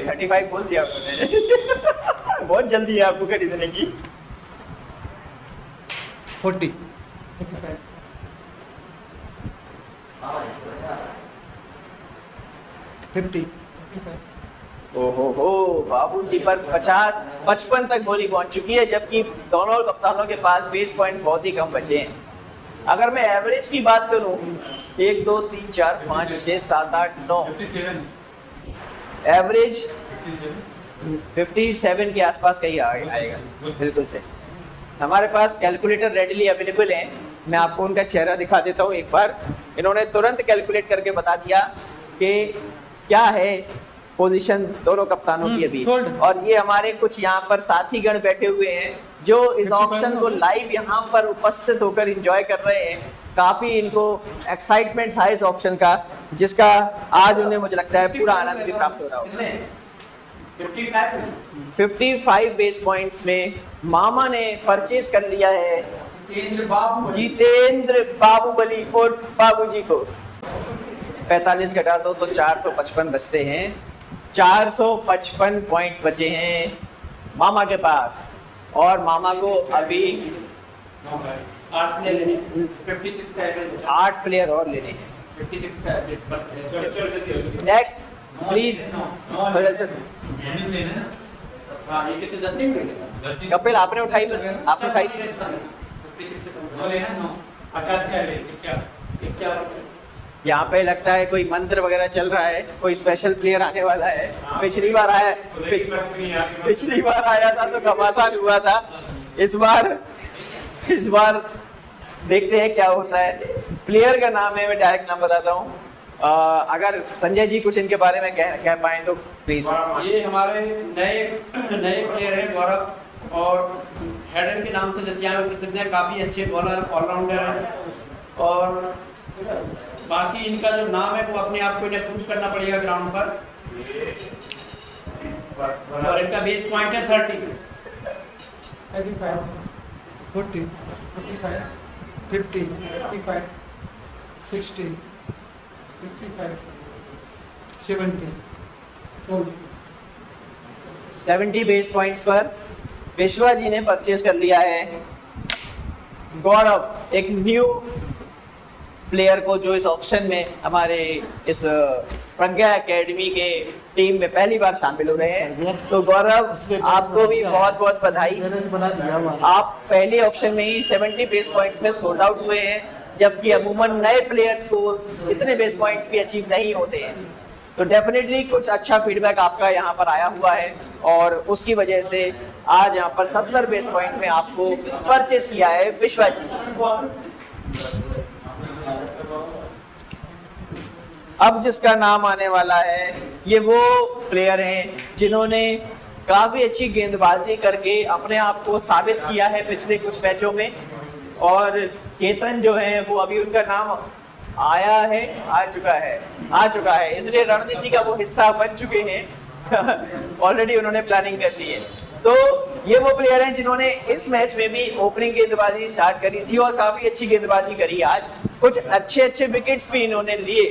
35 बोल दिया आपने। बहुत जल्दी है आपको खरीदने की। 40, 50, ओहो, बाबूजी पर 55 तक बोली पहुंच चुकी है, जबकि दोनों कप्तानों के पास बेस पॉइंट बहुत ही कम बचे हैं। अगर मैं एवरेज की बात करूं, 1 2 3 4 5 6 7 8 9 एवरेज 57 के आसपास कहीं आएगा, बिल्कुल से। हमारे पास कैलकुलेटर रेडीली अवेलेबल है, मैं आपको उनका चेहरा दिखा देता हूँ एक बार। इन्होंने तुरंत कैलकुलेट करके बता दिया कि क्या है पोजीशन दोनों कप्तानों की अभी। और ये हमारे कुछ यहाँ पर साथी गण बैठे हुए हैं जो इस ऑप्शन को लाइव यहाँ पर उपस्थित होकर एंजॉय कर रहे हैं। काफ़ी इनको एक्साइटमेंट था इस ऑप्शन का, जिसका आज उन्हें मुझे लगता है पूरा आनंद भी प्राप्त हो रहा होगा। 55 बेस पॉइंट्स में मामा ने परचेज कर लिया है जितेंद्र बाबूबली उर्फ बाबूजी को। 45 घटा दो तो 455 बचते हैं। 455 पॉइंट्स बचे हैं मामा के पास, और मामा को अभी 8 प्लेयर लेने हैं, 56 का एवरेज 8 प्लेयर और लेने हैं। 56 का average. Next please Sajal sir. हाँ, ये कितने 10 नहीं मिलेगा? कपिल आपने उठाई, आपने उठाई। 56 से कम। 50 का एवरेज। क्या यहाँ पे लगता है कोई मंत्र वगैरह चल रहा है, कोई स्पेशल प्लेयर आने वाला है। पिछली बार आया था तो घमासान हुआ था। इस बार देखते हैं क्या होता है। प्लेयर का नाम है, मैं डायरेक्ट नाम बताता हूँ। अगर संजय जी कुछ इनके बारे में कह पाएं तो प्लीज। ये हमारे नए प्लेयर हैं गौरव, और हेडन के नाम से जतिया में प्रसिद्ध हैं। काफ़ी अच्छे बॉलर, ऑलराउंडर हैं, और बाकी इनका जो नाम है वो अपने आप को इन्हें प्रूव करना पड़ेगा ग्राउंड पर। और इनका बेस पॉइंट है 30। 35 40 45 50 55 60 55 70 70 बेस पॉइंट्स पर विश्वा जी ने परचेज कर लिया है। गौरव एक न्यू प्लेयर को जो इस ऑप्शन में हमारे इस प्रज्ञा एकेडमी के टीम में पहली बार शामिल हो रहे हैं, तो गौरव आपको भी बहुत बहुत बधाई। आप पहले ऑप्शन में ही 70 बेस पॉइंट्स में सोल्ड आउट हुए हैं, जबकि अमूमन नए प्लेयर्स को इतने बेस पॉइंट्स भी अचीव नहीं होते हैं। तो डेफिनेटली कुछ अच्छा फीडबैक आपका यहाँ पर आया हुआ है, और उसकी वजह से आज यहाँ पर 70 बेस पॉइंट में आपको परचेज किया है विश्वा जी। अब जिसका नाम आने वाला है ये वो प्लेयर हैं जिन्होंने काफ़ी अच्छी गेंदबाजी करके अपने आप को साबित किया है पिछले कुछ मैचों में। और केतन जो है वो अभी उनका नाम आ चुका है, इसलिए रणनीति का वो हिस्सा बन चुके हैं। ऑलरेडी उन्होंने प्लानिंग कर ली है। तो ये वो प्लेयर हैं जिन्होंने इस मैच में भी ओपनिंग गेंदबाजी स्टार्ट करी थी और काफ़ी अच्छी गेंदबाजी करी। आज कुछ अच्छे विकेट्स भी इन्होंने लिए।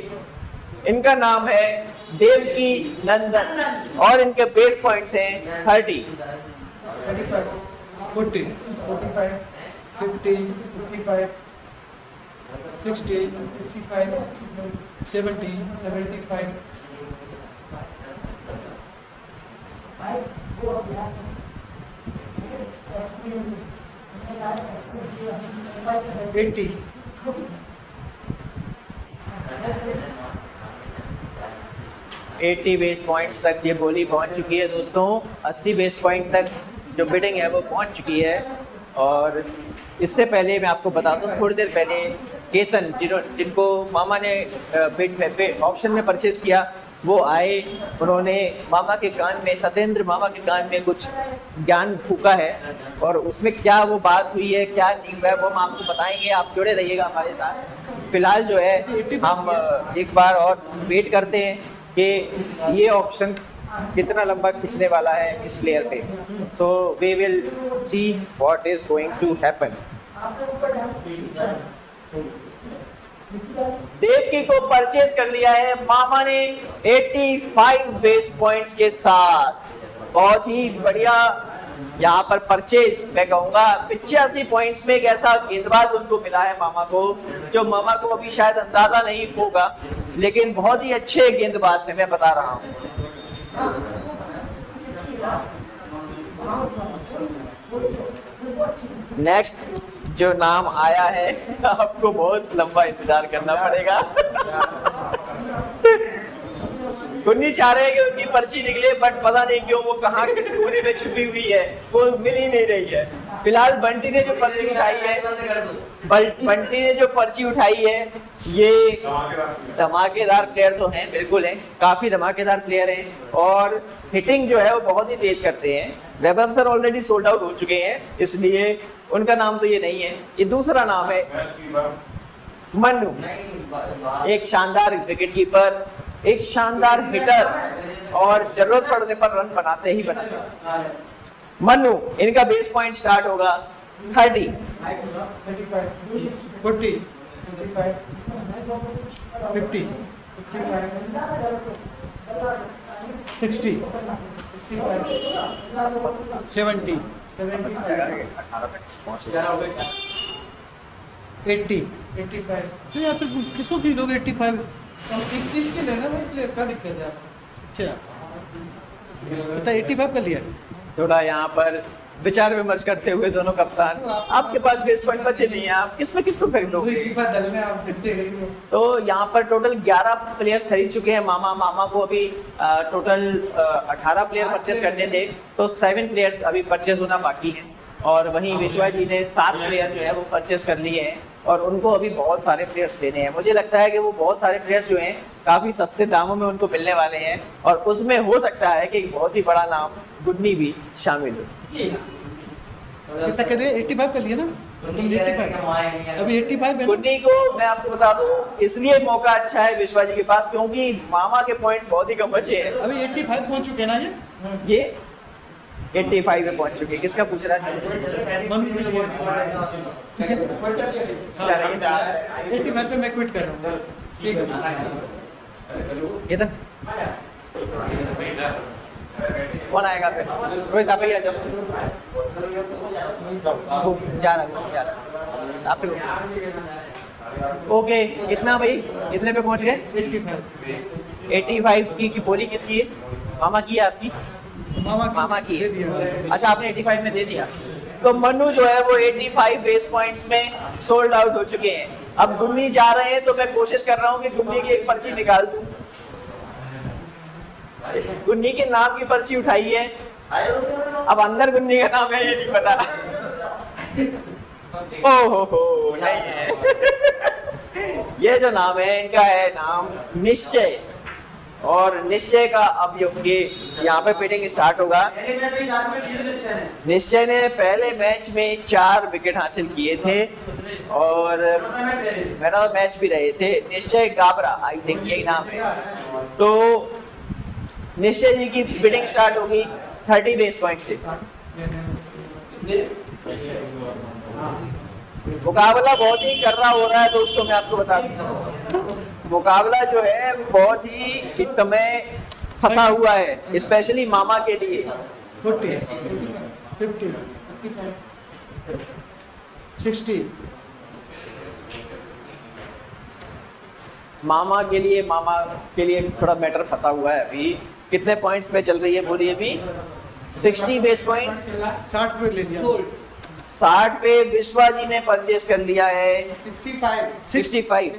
इनका नाम है देवकी नंदन, और इनके बेस पॉइंट्स हैं 30। 35 40 45 50 55 60 65 70 75 80 80 बेस पॉइंट्स तक ये बोली पहुंच चुकी है दोस्तों। 80 बेस पॉइंट तक जो बिडिंग है वो पहुंच चुकी है। और इससे पहले मैं आपको बता दूं, थोड़ी देर पहले केतन जिनको मामा ने ऑप्शन में परचेज किया, वो आए, उन्होंने मामा के कान में, सत्येंद्र मामा के कान में कुछ ज्ञान फूका है, और उसमें क्या वो बात हुई है, क्या नहीं हुआ है, वो हम आपको बताएंगे। आप जुड़े रहिएगा हमारे साथ। फिलहाल जो है हम एक बार और वेट करते हैं कि ये ऑप्शन कितना लंबा खींचने वाला है इस प्लेयर पे। So we will see what is going to happen. Devaki को परचेज कर लिया है मामा ने 85 बेस पॉइंट्स के साथ। बहुत ही बढ़िया यहाँ पर परचेज, मैं कहूँगा 85 पॉइंट्स में एक ऐसा गेंदबाज उनको मिला है मामा को, जो मामा को अभी शायद अंदाजा नहीं होगा, लेकिन बहुत ही अच्छे गेंदबाज है, मैं बता रहा हूँ। नेक्स्ट जो नाम आया है आपको बहुत लंबा इंतजार करना पड़ेगा। गुन्नी चाह रहे हैं कि उनकी पर्ची निकले, बट पता नहीं क्यों वो कहाँ किस कोने में छुपी हुई है, वो मिल ही नहीं रही है। फिलहाल बंटी ने जो पर्ची उठाई है, बंटी ने जो पर्ची उठाई है, ये धमाकेदार प्लेयर तो हैं, बिल्कुल हैं, काफी धमाकेदार प्लेयर हैं और हिटिंग जो है वो बहुत ही तेज करते हैं। वैभव सर ऑलरेडी सोल्ड आउट हो चुके हैं, इसलिए उनका नाम तो ये नहीं है। ये दूसरा नाम है मन्नू, एक शानदार विकेट कीपर, एक शानदार हिटर और जरूरत पड़ने पर रन बनाते ही बनाते हैं। मन्नू, इनका बेस पॉइंट स्टार्ट होगा 30, 40, 50, 60, 70, 80, 85। तो यार फिर किसको खरीदोगे 85? इस के लेना भाई, प्लेयर क्या दिक्कत है आपको? अच्छा, बता 85 कर लिया। थोड़ा यहाँ पर विचार विमर्श करते हुए दोनों कप्तान, आपके पास बेस पॉइंट बचे नहीं है, आप किसको खरीदोगे? दल में आप देखते हैं। तो यहाँ पर टोटल 11 प्लेयर्स खरीद चुके हैं। मामा को अभी टोटल 18 प्लेयर परचेस करने थे, तो 7 प्लेयर्स अभी परचेस होना बाकी हैं और वहीं विश्वा जी ने 7 प्लेयर जो है वो परचेस कर लिए हैं और उनको अभी बहुत सारे प्लेयर्स लेने हैं। मुझे लगता है कि वो बहुत सारे प्लेयर्स जो हैं काफ़ी सस्ते दामों में उनको मिलने वाले हैं और उसमें हो सकता है कि एक बहुत ही बड़ा नाम गुन्नी भी शामिल हो। कितना कर रहे हैं? 85 कर लिया ना? 85 अभी 85 है। गुन्नी को मैं आपको बता दूं, इसलिए मौका अच्छा है विश्वा जी के पास क्योंकि मामा के पॉइंट्स बहुत ही कम बचे हैं। अभी 85 पहुंच चुके हैं ना ये 85 पे पहुंच चुके हैं। किसका पूछ रहा है? मनु के लिए। हाँ, 85 पे मैं क्विट कर रहा हूँ। ठीक है। इधर कौन आएगा फिर? रोहित आप ही आ जाओ। जा रहा आप ओके। कितना भाई, कितने पे पहुंच गए? 85 की बोली किसकी है? मामा की है आपकी? मामा की दे दिया। अच्छा, आपने 85 में दे दिया। तो मन्नू जो है वो 85 बेस पॉइंट्स में सोल्ड आउट हो चुके हैं। अब गुन्नी जा रहे हैं तो मैं कोशिश कर रहा हूँ कि गुन्नी की एक पर्ची निकाल दूं। गुन्नी के नाम की पर्ची उठाई है, अब अंदर गुन्नी का नाम है ये नहीं पता। ओहो नहीं है। ये जो नाम है इनका है नाम निश्चय और निश्चय का अब ये यहाँ पे पिटिंग स्टार्ट होगा। निश्चय ने पहले मैच में 4 विकेट हासिल किए थे और मैन ऑफ द मैच भी रहे थे। निश्चय गाबरा, आई थिंक यही नाम है। तो निश्चय जी की बिटिंग स्टार्ट होगी 30 बेस पॉइंट से। मुकाबला बहुत ही कर्रा हो रहा है दोस्तों, मैं आपको बता दूं। मुकाबला जो है बहुत ही इस समय फंसा हुआ है, स्पेशली मामा के लिए। 40, 50, 60। मामा के लिए थोड़ा मैटर फंसा हुआ है अभी। कितने पॉइंट्स पे चल रही है बोलिए अभी? 60 बेस पॉइंट्स। 60 पे ले लिया। 60 पे विश्वा जी ने परचेस कर लिया है। 65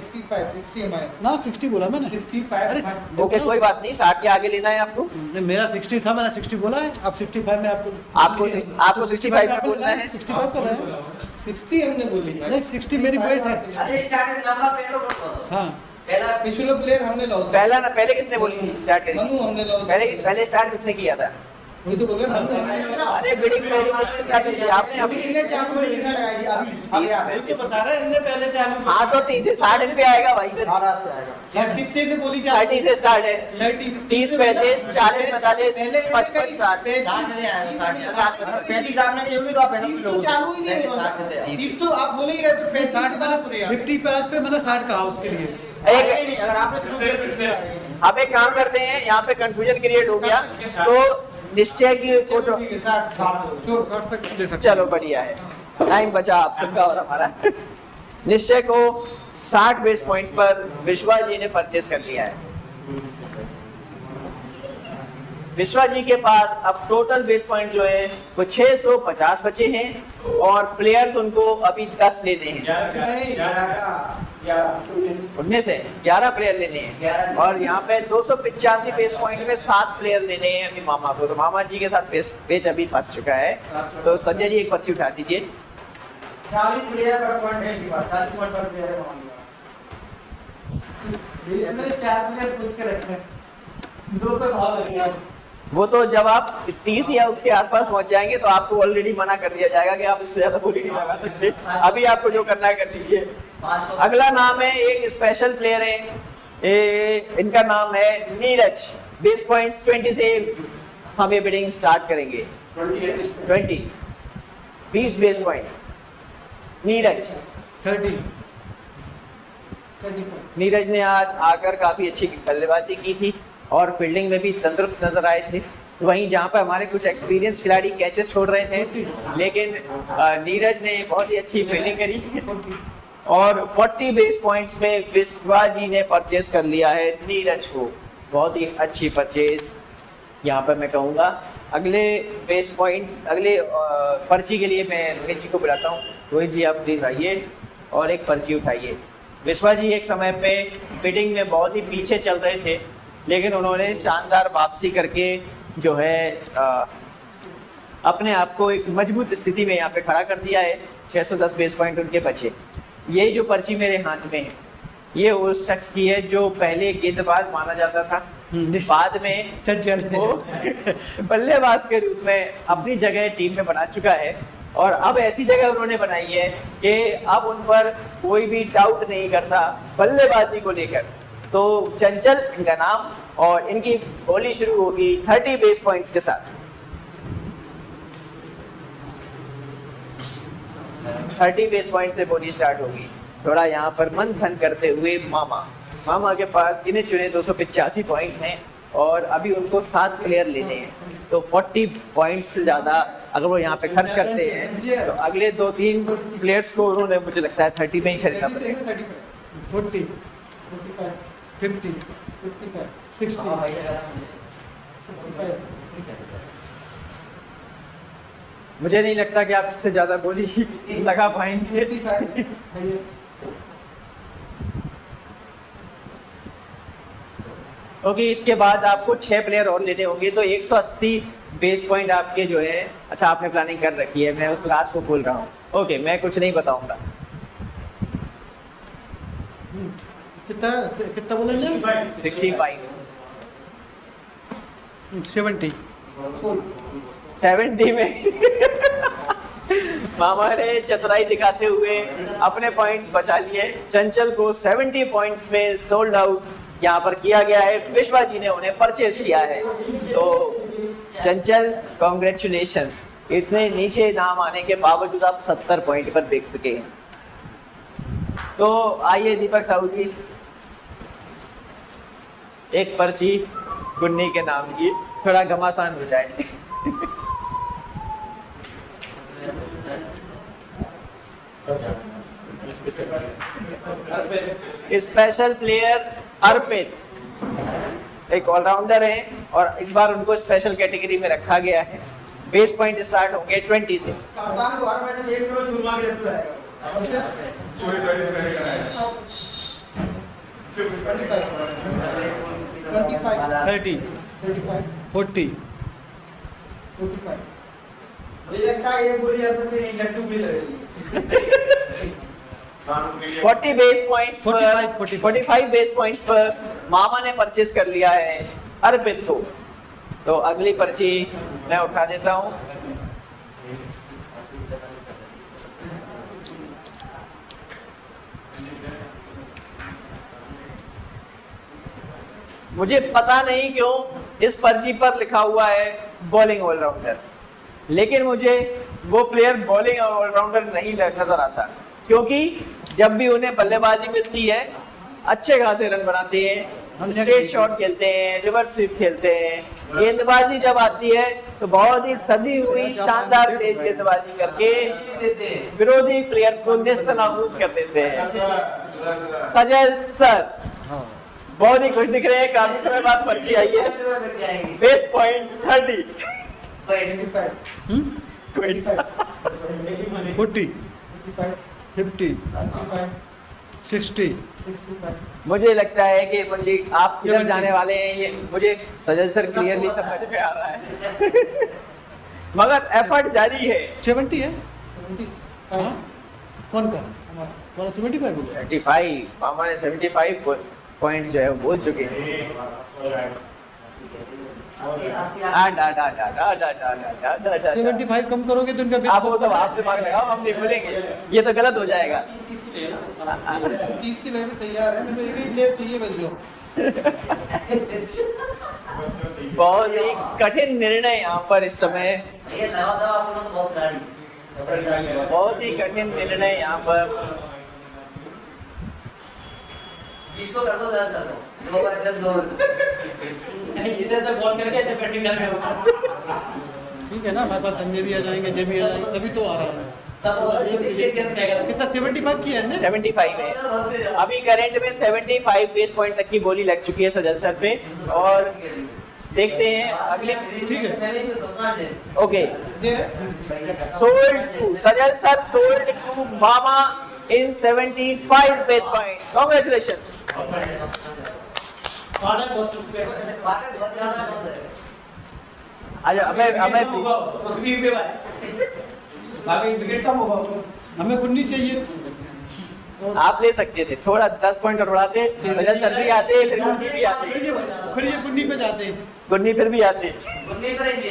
ना 60 बोला मैंने। 65। अरे ओके, कोई बात नहीं, 60 के आगे लेना है आपको। मेरा 60 था, मैंने 60 बोला है। अब 65 में आपको 65 में बोलना है। 65 कर रहे हैं। 60 हमने बोली नहीं, 60 मेरी वेट है। हाँ, पिछले प्लेयर हमने लॉस। पहले किसने बोली थी स्टार्ट करेंगे? मनु हमने लॉस। पहले स्टार्ट किसने किया था? वही तो बोल रहे हैं। अरे बिडिंग किसने स्टार्ट की? आपने अभी इनने चालू में लिखा लगाई अभी आप तो बता रहे हैं, इनने पहले चालू। हाँ तो 30 से 60 पे आएगा भाई। कितने से बोली 30 से स्टार्ट है। 30, 35, 40, 45, 55, 60। 35 आपने कही होगी तो आप 35 तो चालू ही नहीं हुआ। 30 तो आप बोले ही रहे तो 60 55 पे मैंने 60 कहा उसके लिए। अगर आपने शुरू किया अब एक काम करते हैं, यहाँ पे कंफ्यूजन क्रिएट हो गया तो निश्चय की को जो 60 तक ले सकते। चलो बढ़िया है, टाइम बचा आप सबका और हमारा। निश्चय को 60 बेस पॉइंट्स पर विश्वा जी ने परचेस कर लिया है। विश्वा जी के पास अब टोटल बेस पॉइंट जो है वो 650 बचे हैं और प्लेयर्स उनको अभी 10 लेने हैं। 19 है, 11 प्लेयर लेने हैं और यहाँ पे 285 पेस पॉइंट में 7 प्लेयर लेने हैं अभी मामा को। तो मामा जी के साथ पेच अभी फंस चुका है। तो संजय जी एक पर्ची उठा दीजिए। 40 प्लेयर पर पॉइंट है इनके पास, 40 पॉइंट पर प्लेयर है वहाँ इसमें 4 प्लेयर पूछ के रखे हैं, 2 पे भाव लगेगा। वो तो जब आप 30 या उसके आसपास पहुंच जाएंगे तो आपको ऑलरेडी मना कर दिया जाएगा कि आप इससे ज्यादा बोली नहीं लगा सकते। अभी आपको जो करना है कर दीजिए। अगला नाम है, एक स्पेशल प्लेयर है, इनका नाम है नीरज। बेस पॉइंट्स 20 से हम ये बिडिंग स्टार्ट करेंगे। 20 बेस पॉइंट। नीरज 30 नीरज ने आज आकर काफी अच्छी बल्लेबाजी की थी और फील्डिंग में भी तंदुरुस्त नजर आए थे। वहीं जहां पर हमारे कुछ एक्सपीरियंस खिलाड़ी कैचेस छोड़ रहे थे, लेकिन नीरज ने बहुत ही अच्छी फील्डिंग करी और 40 बेस पॉइंट्स में विश्वा जी ने परचेज कर लिया है नीरज को। बहुत ही अच्छी परचेज यहाँ पर मैं कहूँगा। अगले बेस पॉइंट, अगले पर्ची के लिए मैं रोहित जी को बुलाता हूँ। रोहित जी आप प्लीज आइए और एक पर्ची उठाइए। विश्वा जी एक समय पे बिडिंग में बहुत ही पीछे चल रहे थे, लेकिन उन्होंने शानदार वापसी करके जो है अपने आप को एक मजबूत स्थिति में यहाँ पे खड़ा कर दिया है। 610 बेस पॉइंट उनके बचे। ये जो पर्ची मेरे हाथ में है, ये उस शख्स की है जो पहले गेंदबाज माना जाता था, बाद में वो बल्लेबाज के रूप में अपनी जगह टीम में बना चुका है और अब ऐसी जगह उन्होंने बनाई है कि अब उन पर कोई भी डाउट नहीं करता बल्लेबाजी को लेकर। तो चंचल इनका नाम और इनकी बोली शुरू होगी 30 बेस पॉइंट्स के साथ। 30 बेस पॉइंट से बोली स्टार्ट होगी। थोड़ा यहाँ पर मंथन करते हुए मामा के पास गिने चुने 285 पॉइंट हैं और अभी उनको 7 प्लेयर लेने हैं। तो 40 पॉइंट्स से ज़्यादा अगर वो यहाँ पे खर्च करते हैं तो अगले 2-3 प्लेयर्स को उन्होंने मुझे लगता है 30 में ही खरीदना पड़ेगा। 40 45 50 55 60 मुझे नहीं लगता कि आप इससे ज़्यादा बोली लगा पाएंगे। क्योंकि इसके बाद आपको 6 प्लेयर और लेने होंगे तो 180 बेस पॉइंट आपके जो है। अच्छा, आपने प्लानिंग कर रखी है, मैं उस राज को खोल रहा हूँ। ओके, मैं कुछ नहीं बताऊंगा। कितना बोला 65 70 में मामा ने चतुराई दिखाते हुए अपने पॉइंट्स बचा लिए। चंचल को 70 पॉइंट्स में सोल्ड आउट यहाँ पर किया गया है। विश्वा जी ने उन्हें परचेज किया है। तो चंचल कॉन्ग्रेचुलेशंस, इतने नीचे नाम आने के बावजूद आप 70 पॉइंट पर देख चुके हैं। तो आइए दीपक साहू जी, एक पर्ची गुन्नी के नाम की, थोड़ा घमासान हो जाए। स्पेशल प्लेयर अर्पित एक ऑलराउंडर है और इस बार उनको स्पेशल कैटेगरी में रखा गया है। बेस पॉइंट स्टार्ट होंगे 20 से। कप्तान को हर मैच में 1 किलो चूरमा के रखता है। 25 30 40 45 मुझे लगता है ये बोली अब तो नहीं लट्टू भी लगेगी। 40 बेस पॉइंट्स पर 45 बेस पॉइंट्स पर मामा ने परचेज कर लिया है अर्पित को। तो अगली पर्ची मैं उठा देता हूँ। मुझे पता नहीं क्यों इस पर्ची पर लिखा हुआ है बॉलिंग ऑलराउंडर, लेकिन मुझे वो प्लेयर बॉलिंग ऑलराउंडर नहीं नजर आता, क्योंकि जब भी उन्हें बल्लेबाजी मिलती है अच्छे खासे रन बनाते हैं, स्ट्रेट शॉट खेलते हैं, रिवर्स स्वीप खेलते हैं। गेंदबाजी जब आती है तो बहुत ही सदी हुई शानदार तेज गेंदबाजी करके विरोधी प्लेयर्स को नेस्तनाबूद कर देते हैं। सजल सर बहुत ही खुश दिख रहे हैं, काफी समय बाद पर्ची आई है। बेस पॉइंट 30 40 40 50 60 मुझे लगता है कि मुझे आप किधर 70 जाने वाले हैं ये मुझे सजल सर क्लियरली समझ में आ रहा है मगर एफर्ट जारी है। 70 है 70 हाँ कौन का हमारा 75 हो गया 75 मामा ने 75 पॉइंट्स जो है वो बोल चुके हैं। 75 कम करोगे तो उनका आप वो सब आप दिमाग लगाओ, हम नहीं बोलेंगे, ये तो गलत हो जाएगा। 30 के लिए भी तैयार है, मुझे एक ही प्लेयर चाहिए बस जो। बहुत ही कठिन निर्णय यहाँ पर इस समय, बहुत ही कठिन निर्णय यहाँ पर। इसको कर दो, ज़्यादा कर दो, 2 बार 10 2 इधर से बॉल करके जब बैटिंग कर रहे हो ठीक है ना, हमारे पास संजय भी आ जाएंगे, जय भी आ जाएंगे, तभी तो आ रहा है। तब ये क्रिकेट खेलने जाएगा कितना 75 किया है ना? 75 है अभी करंट में। 75 बेस पॉइंट तक की बोली लग चुकी है सजल सर पे, और देखते हैं अगले। ठीक है पहले ही तो कहाँ से okay, sold to Sajal sir, sold to मामा in 75 base points. Congratulations. बहुत बहुत ज़्यादा कम है। अच्छा हमें विकेट कम होगा। हमें कुन्नी चाहिए। आप ले सकते थे, थोड़ा 10 पॉइंट और बढ़ाते, सजल सर भी आते, फिर गुन्नी भी आते, फिर ये कुन्नी पे जाते। गुन्नी फिर भी आते। नहीं करेंगे।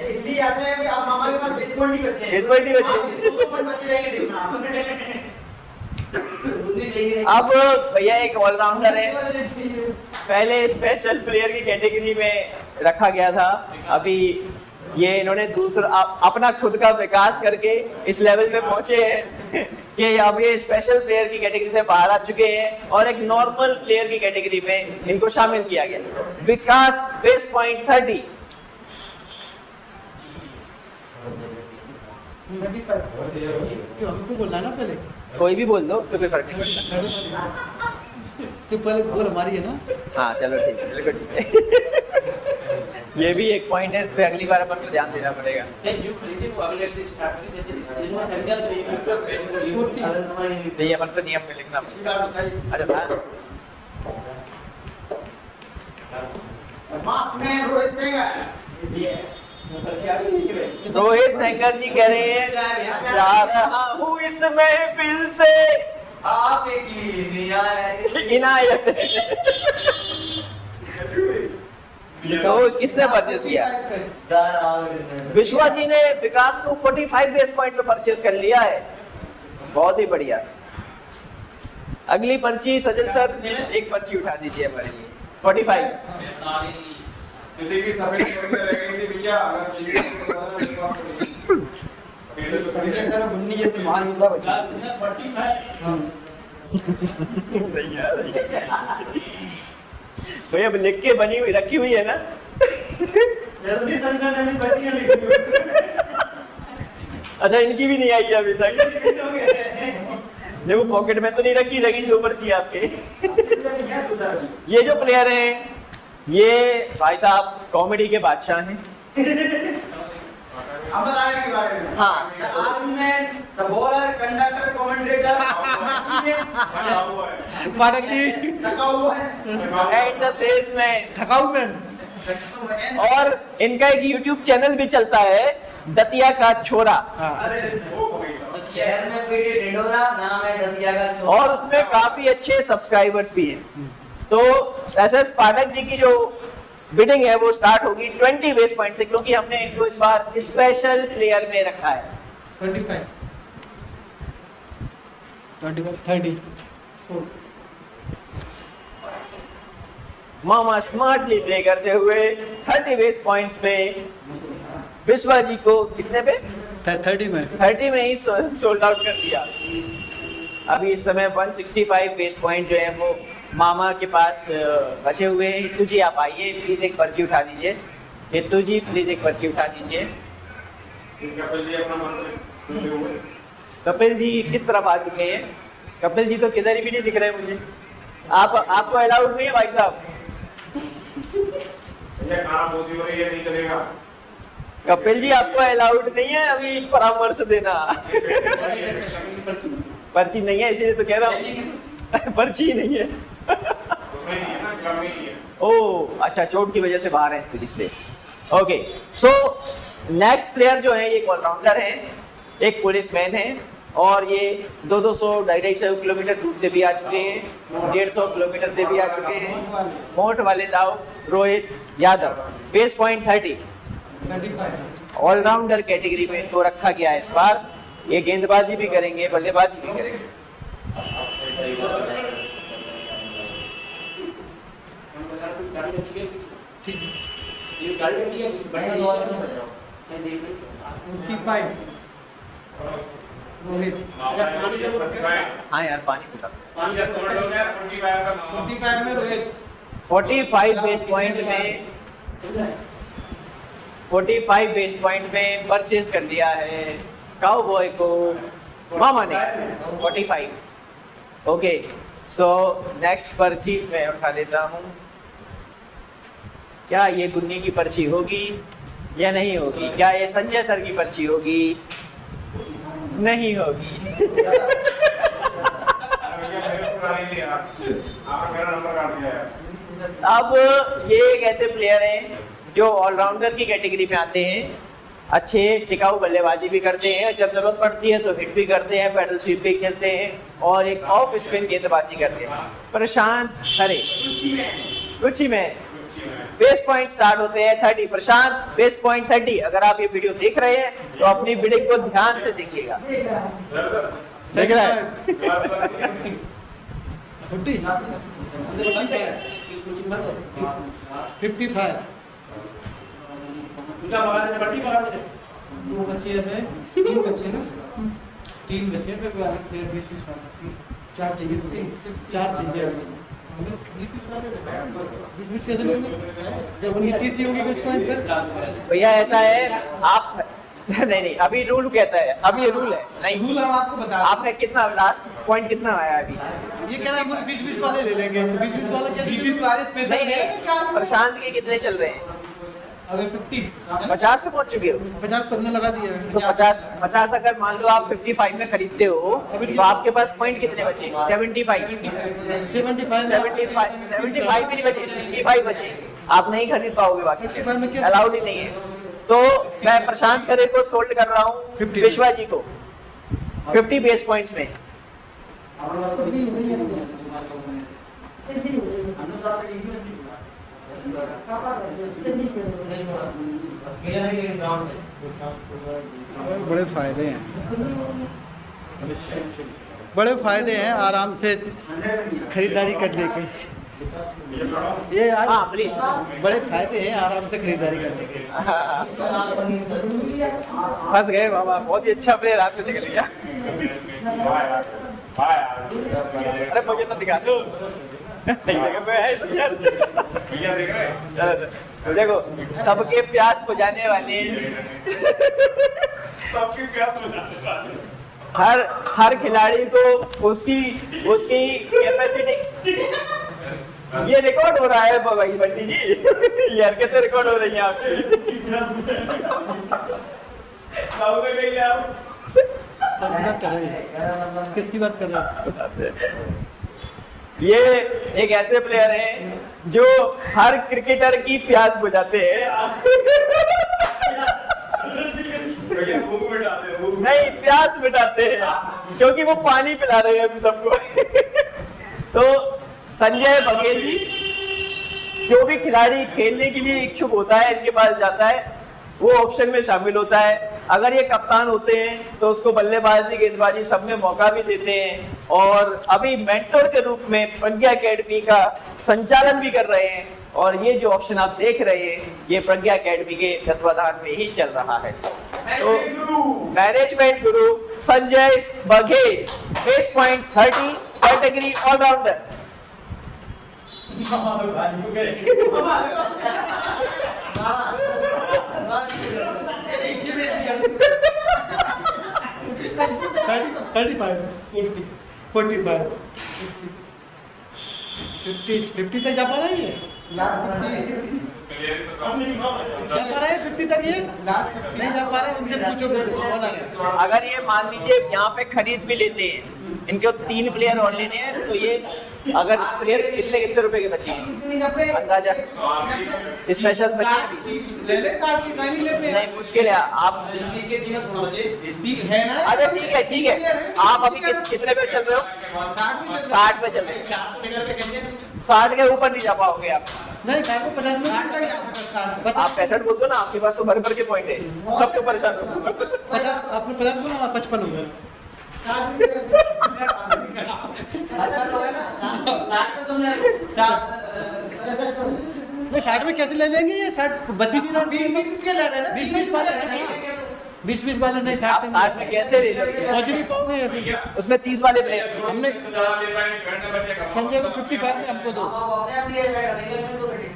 इसलिए आते हैं कि आप मामा के पास 20 पॉइंट ही बचे हैं। 20 पॉइंट ही बचे। 200 पॉइंट बचे रहेंगे टीम में। बुद्धि चाहिए। अब भैया एक ऑलराउंडर है, पहले स्पेशल प्लेयर की कैटेगरी में रखा गया था, अभी ये इन्होंने दूसरा अपना खुद का विकास करके इस लेवल पे पहुंचे हैं कि अब ये स्पेशल प्लेयर की कैटेगरी से बाहर आ चुके हैं और एक नॉर्मल प्लेयर की कैटेगरी में इनको शामिल किया गया। विकास बेस पॉइंट 30। क्यों हमको बोलना है ना पहले? कोई भी बोल दो, उससे कोई फर्क नहीं पड़ता। तो पहले बोल हमारी है ना? हाँ चलो ठीक है, बिल्कुल ठीक है। ये भी एक पॉइंट है, इस पे अगली बार अपन को ध्यान देना पड़ेगा। जो खरीदे वो अगले से स्टार्ट करें, जैसे इस चीज में खरीदा तो ये अपन को नियम में लिखना पड़ेगा। अच्छा हाँ। मास्कमैन रोहित सेंगर, रोहित सेंगर जी कह रहे हैं, जा रहा हूँ इस महफिल से आपकी इनायत। तो किसने परचेस किया? विश्वा जी ने विकास को 45 बेस पॉइंट पे परचेस कर लिया है, बहुत ही बढ़िया। अगली पर्ची सजल सर, एक पर्ची उठा दीजिए हमारे लिए। 45 किसी की सफेद में रह गई थी भैया, अगर चाहिए तो मुन्नी जैसे मान मुद्दा बचा। भैया लिख के बनी हुई रखी हुई है ना? अच्छा इनकी भी नहीं आई है अभी तक। देखो पॉकेट में तो नहीं रखी, लगी 2 पर्ची आपके। ये जो प्लेयर हैं, ये भाई साहब कॉमेडी के बादशाह हैं। हम बता रहे हैं के बारे में। हाँ, The army man, the bowler, conductor, commentator, Pathak ji थका हुआ है। एंड द सेल्समैन, थकाऊ मैन। और इनका एक YouTube चैनल भी चलता है, दतिया का छोरा, शहर में पीटी ढिंढोरा, नाम है दतिया का छोरा। और उसमें काफी अच्छे सब्सक्राइबर्स भी हैं। तो एसएस पाठक जी की जो बिडिंग है वो स्टार्ट होगी 20 बेस पॉइंट से, क्योंकि हमने इनको इस बार स्पेशल प्लेयर में रखा है। 25 30 मामा स्मार्टली प्ले करते हुए 30 बेस पॉइंट्स पे विश्वा जी को कितने पे? 30 में 30 में ही सोल्ड आउट कर दिया। अभी इस समय 165 बेस पॉइंट जो है वो मामा के पास बचे हुए हैं। हितू जी आप आइए, प्लीज एक पर्ची उठा दीजिए। हितू जी प्लीज एक पर्ची उठा दीजिए। कपिल जी अपना मंत्र कपिल जी किस तरफ आ चुके हैं? कपिल जी तो किधर भी नहीं दिख रहे मुझे। आपको अलाउड नहीं है भाई साहब। खाना पोसी हो रही है, नहीं चलेगा। कपिल जी आपको अलाउड नहीं है अभी परामर्श देना। पर्ची नहीं है इसीलिए तो कह रहा हूँ। पर्ची नहीं है। उसमें नहीं है ना, क्लब में नहीं है। ओ अच्छा, चोट की वजह से बाहर है इस सीरीज से। ओके, सो नेक्स्ट प्लेयर जो है ये ऑलराउंडर है, एक पुलिसमैन है, और ये 200 250 किलोमीटर दूर से भी आ चुके हैं, 150 किलोमीटर से भी आ चुके हैं। मोट वाले दाव Rohit Yadav, base point 30, allrounder category में इनको रखा गया है इस बार। ये गेंदबाजी भी करेंगे, बल्लेबाजी भी करेंगे। बढ़िया दो बार नहीं बज रहा 55 रोहित, हाँ यार, पानी पूछा। 45 में रोहित, 45 बेस पॉइंट में 45 बेस पॉइंट में परचेज कर दिया है काउबॉय को मामा ने 45। ओके, सो नेक्स्ट पर्ची मैं उठा लेता हूँ। क्या ये गुन्नी की पर्ची होगी या नहीं होगी? क्या ये संजय सर की पर्ची होगी? नहीं होगी। अब ये एक ऐसे प्लेयर हैं जो ऑलराउंडर की कैटेगरी में आते हैं, अच्छे टिकाऊ बल्लेबाजी भी करते हैं, जब जरूरत पड़ती है तो हिट भी करते हैं, पैडल स्वीप भी खेलते हैं, और एक ऑफ स्पिन गेंदबाजी करते हैं। प्रशांत खरे, रुचि में बेस पॉइंट स्टार्ट होते हैं 30। प्रशांत बेस पॉइंट 30। अगर आप ये वीडियो देख रहे हैं तो अपनी बिल्डिंग को ध्यान से देखिएगा। देख रहा है? 55 दो बचे हैं, तीन बचे ना, तीन बचे हैं, फिर 20 चार चाहिए, तो चार चाहिए। 20 कैसे लोगे जब उनकी 30 ही होगी बेस पॉइंट पे? भैया ऐसा है, आप नहीं, अभी रूल कहता है, अभी ये रूल है। नहीं, रूल हम आपको बता दें। आपने कितना लास्ट पॉइंट कितना आया अभी? ये कह रहा है मुझे 20-20 वाले ले लेंगे, तो 20-20 वाला क्या 20-20 वाले स्पेशल नहीं नहीं, प्रशांत के कितने चल रहे हैं? अबे 50 50 पे पहुंच चुके हो? 50 तो हमने लगा दिया है। तो 50 अगर मान लो आप 55 में खरीदते हो तो आपके पास पॉइंट कितने बचे? 75 भी नहीं बचे, 65 बचे। आप नहीं खरीद पाओगे, बाकी 65 में क्या? अलाउड ही नहीं है। तो मैं प्रशांत खरे को सोल्ड कर रहा हूँ 50 विश्वा जी को 50 बेस पॉइंट्स में। बड़े फायदे हैं, बड़े फायदे हैं आराम से खरीदारी करने के। ये आज हाँ प्लीज, बड़े फायदे हैं आराम से खरीदारी करने के। फंस गए बाबा, बहुत ही अच्छा प्लेयर हाथ से निकल गया। अरे मुझे तो दिखा दो, सही जगह पे है तो यार। भैया देख रहे हैं? तो देखो, सबके प्यास बुझाने वाले, सबकी प्यास बुझाने वाले। हर खिलाड़ी को उसकी कैपेसिटी। ये रिकॉर्ड हो रहा है भाई बंटी जी, ये हरकतें रिकॉर्ड हो रही हैं आपकी। बात कर रहे हैं, किसकी बात कर रहे हैं? ये एक ऐसे प्लेयर हैं जो हर क्रिकेटर की प्यास बुझाते हैं। नहीं, प्यास मिटाते हैं, क्योंकि वो पानी पिला रहे हैं अभी सबको। तो संजय बघेल जी, जो भी खिलाड़ी खेलने के लिए इच्छुक होता है इनके पास जाता है, वो ऑप्शन में शामिल होता है। अगर ये कप्तान होते हैं तो उसको बल्लेबाजी गेंदबाजी सब में मौका भी देते हैं, और अभी मेंटोर के रूप में प्रज्ञा एकेडमी का संचालन भी कर रहे हैं। और ये जो ऑप्शन आप देख रहे हैं ये प्रज्ञा एकेडमी के तत्वाधान में ही चल रहा है। तो management guru Sanjay Baghel, base point 30, category allrounder. Fifty तक जा पा रहा है ये? जा पा रहा है 50 तक? ये नहीं जा पा रहा है, उनसे पूछो कौन आ रहा है। अगर ये मान लीजिए यहाँ पे खरीद भी लेते हैं इनको 3 प्लेयर और लेने हैं, तो ये अगर प्लेयर कितने रुपए के बचे हैं अंदाजा स्पेशल बचे हैं अभी? ले ले 60 की नहीं ले पे नहीं मुश्किल है, आप इसके तीनों थोड़ा बचे है ना। अच्छा ठीक है आप अभी कितने पे चल रहे हो? 60 पे चल रहे हो। 60 के ऊपर नहीं जा पाओगे आप। नहीं मैं को 50 में 60 तक जा सकता 60 आप 65 बोल दो ना, आपके पास तो भर भर के पॉइंट है, कब क्यों परेशान हो? 50 आपने 50 बोला ना 55 हो गया। अच्छा तो है ना 60 तो तुमने नहीं 60 में कैसे ले लेंगे ये 60 बची भी ना 20 के ले रहे हैं ना 20 वाले 20 वाले नहीं 60 आप 60 में कैसे ले लोगे? पहुंच भी पाओगे ऐसे उसमें 30 वाले प्लेयर हमने संजय को 55 में हमको दो आपको अपने आप दिया जाएगा नहीं लगने तो बेटे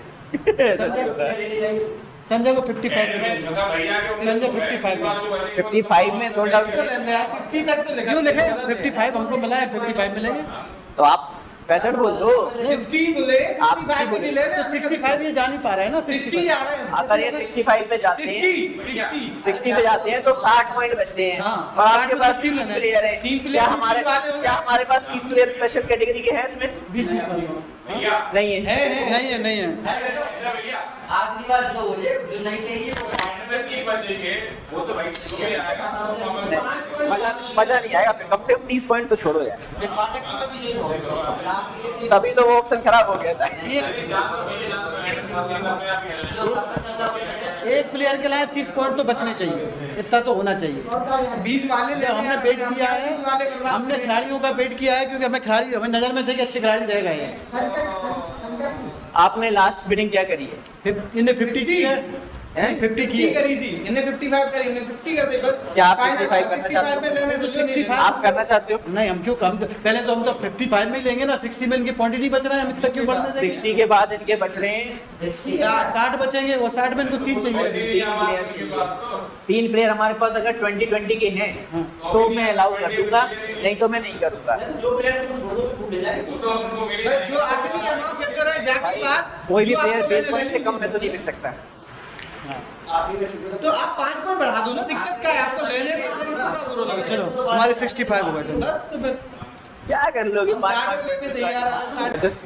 संजय को 55 में संजय 55 में 55 में सोल्ड आउट। 60 तक तो क्यों लिखे 55 हमको मिला है 55 में लेंगे तो आप 65 बोल दो। 60 बोले आप 65 बोले। ले तो 65 ये जा नहीं पा रहे हैं ना 60 जा रहे हैं अगर ये 65 पे जाते हैं 60 पे जाते हैं तो 60 पॉइंट बचते हैं। हाँ, और आपके 60 पास तीन 3 लेना है। प्लेयर है। तीन player क्या तीन हमारे वाले हो क्या गए। हमारे पास 3 प्लेयर स्पेशल कैटेगरी के हैं इसमें? 20 नहीं है। नहीं है आखिरी बार जो बोले जो नहीं चाहिए वो वो तो भाई मजा नहीं आएगा, कम से कम 30 पॉइंट तो छोड़ो यार, पाठक की भी जो तभी तो वो ऑप्शन खराब हो गया था। एक प्लेयर के लिए 30 पॉइंट तो बचने चाहिए, इतना तो होना चाहिए। 20 वाले ले हमने बेट किया है, हमने खिलाड़ियों का बेट किया है क्योंकि हमें खिलाड़ी हमें नजर में थे कि अच्छे खिलाड़ी रह गए हैं। आपने लास्ट बिडिंग क्या करी है? इन्हें 50 की है 50 की करी थी इन्हें 55 करी इन्हें 60 कर दी बस। क्या आप 65 करना चाहते हो? में लेने तो 65 आप करना चाहते हो? नहीं हम क्यों कम पहले तो हम तो 55 में ही लेंगे ना 60 में इनके क्वांटिटी बच रहा है हम इतना क्यों बढ़ने देंगे? 60 के बाद इनके बच रहे हैं 60 बचेंगे वो 60 में इनको 3 चाहिए। 3 प्लेयर हमारे पास अगर 20-20 के हैं तो मैं अलाउ कर दूंगा, नहीं तो मैं नहीं करूंगा। जो प्लेयर तुम छोड़ो वो मिल जाएगा। जो आखिरी अमाउंट कहते रहे जाके बाद कोई भी प्लेयर बेस पॉइंट से कम में तो नहीं बिक सकता। तो आप 5 पॉइंट बढ़ा दो ना, दिक्कत क्या है आपको लेने तो फिर इतना बुरा लगे। चलो हमारे 65 होगा चलो बस तो फिर क्या कर लोगे? 60 लेके तैयार है 60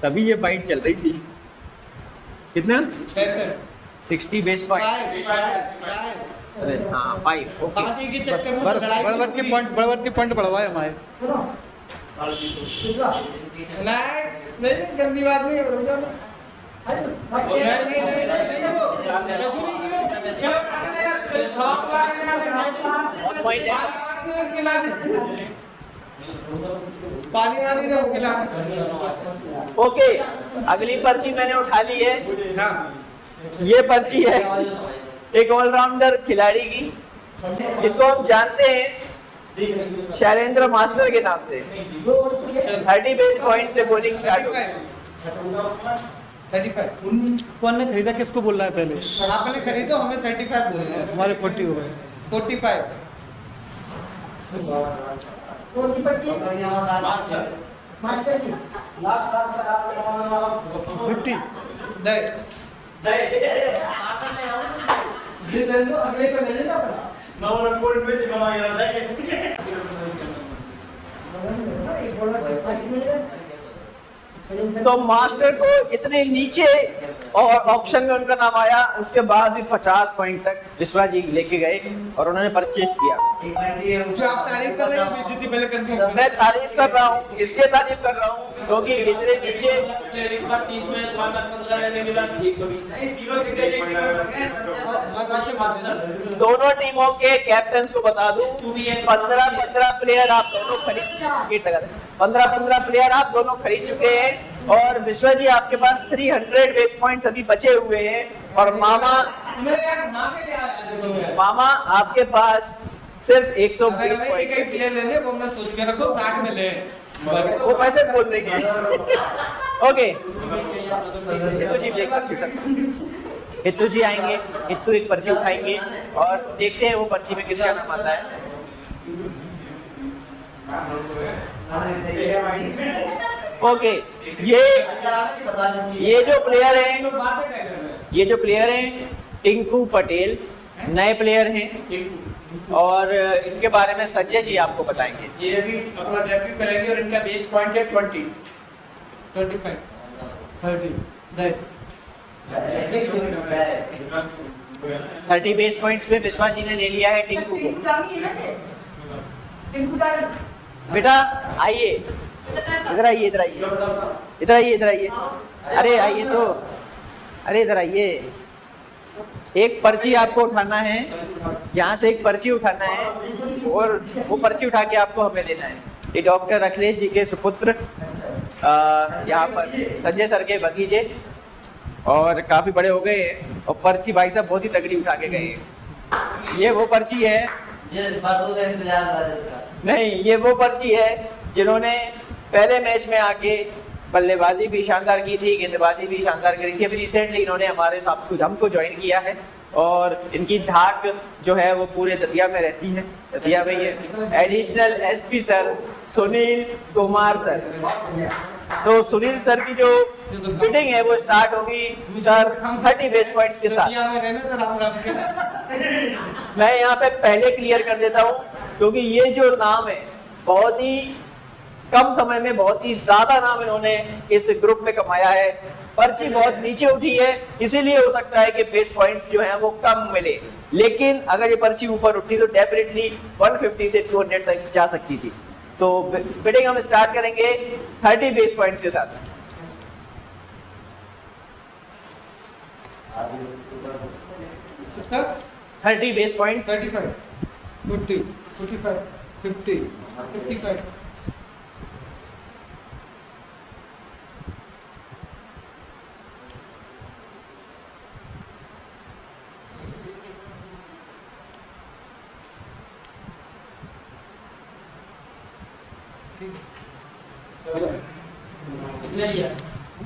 तभी ये फाइट चल रही थी। कितना? कैसे 60 बेस पॉइंट। अरे हाँ 5 ओके। 5 के चक्कर में बड़बड़ के पॉइंट बढ़वाए हमारे। नहीं गंदी बात नहीं रुक जाओ ना। पानी वानी दो खिला। ओके अगली पर्ची मैंने उठा ली है। हाँ ये पर्ची है एक ऑलराउंडर खिलाड़ी की, जिनको हम जानते हैं शैलेंद्र मास्टर के नाम से। 30 बेस पॉइंट से बॉलिंग स्टार्ट होगी। 35 कौन ने खरीदा किसको बोल रहा है पहले? आपने खरीदो हमें 35 बोल रहे हैं हमारे 40 हो गए 45 50 दे अगले पे ले लेना तो मास्टर को इतने नीचे और ऑप्शन में उनका नाम आया, उसके बाद भी 50 पॉइंट तक विश्वास जी लेके गए और उन्होंने परचेज किया। जो आप तारीफ कर रहे हो बेइज्जती पहले कंफर्म मैं तारीफ कर रहा हूँ, इसलिए तारीफ कर रहा हूँ क्योंकि इतने नीचे दोनों टीमों के कैप्टन को बता दूं 15 प्लेयर आप दोनों खरीद 15 प्लेयर आप दोनों खरीद चुके हैं और विश्वा जी आपके पास 300 बेस पॉइंट्स अभी बचे हुए हैं और मामा आपके पास सिर्फ 120 पॉइंट। प्लेयर ले ले वो हमने सोच के रखो 60 में ले वो पैसे बोल देंगे। ओके हितू जी आएंगे, हितू एक पर्ची उठाएंगे और देखते हैं वो पर्ची में किसका नाम आता है। ओके ये जो प्लेयर हैं टिंकू पटेल नए प्लेयर हैं। और इनके बारे में संजय जी आपको बताएंगे। ये भी अपना डेब्यू करेंगे और इनका बेस पॉइंट है 20। 25 30 राइट 30 बेस पॉइंट्स में विश्वा जी ने ले लिया है टिंकू को। बेटा आइए, इधर आइए, इधर आइए, इधर आइए, इधर आइए, अरे आइए तो, अरे इधर आइए। एक पर्ची आपको उठाना है, यहाँ से एक पर्ची उठाना है और वो पर्ची उठा के आपको हमें देना है। ये डॉक्टर अखिलेश जी के सुपुत्र यहाँ पर संजय सर के भतीजे और काफ़ी बड़े हो गए हैं और पर्ची भाई साहब बहुत ही तगड़ी उठा के गए हैं। ये वो पर्ची है, जिस बातों का इंतजार कर रहे थे। नहीं ये वो पर्ची है जिन्होंने पहले मैच में आके बल्लेबाजी भी शानदार की थी, गेंदबाजी भी शानदार करी थी। अभी रिसेंटली इन्होंने हमारे साथ हमको ज्वाइन किया है और इनकी धाक जो है वो पूरे दतिया में रहती है। दतिया में ये additional SP sir Sunil Kumar sir. तो सुनील सर की जो बिडिंग है वो स्टार्ट होगी सर 30 बेस पॉइंट्स के साथ। मैं यहाँ पे पहले क्लियर कर देता हूँ क्योंकि ये जो नाम है बहुत ही कम समय में बहुत ही ज्यादा नाम इन्होंने इस ग्रुप में कमाया है। पर्ची बहुत नीचे उठी है, इसीलिए हो सकता है कि बेस पॉइंट्स जो हैं वो कम मिले, लेकिन अगर ये पर्ची ऊपर उठी तो डेफिनेटली 150 से 200 तक जा सकती थी। तो बिडिंग हम स्टार्ट करेंगे 30 बेस पॉइंट्स के साथ। कितना 30 बेस पॉइंट्स 35 40 45 50 55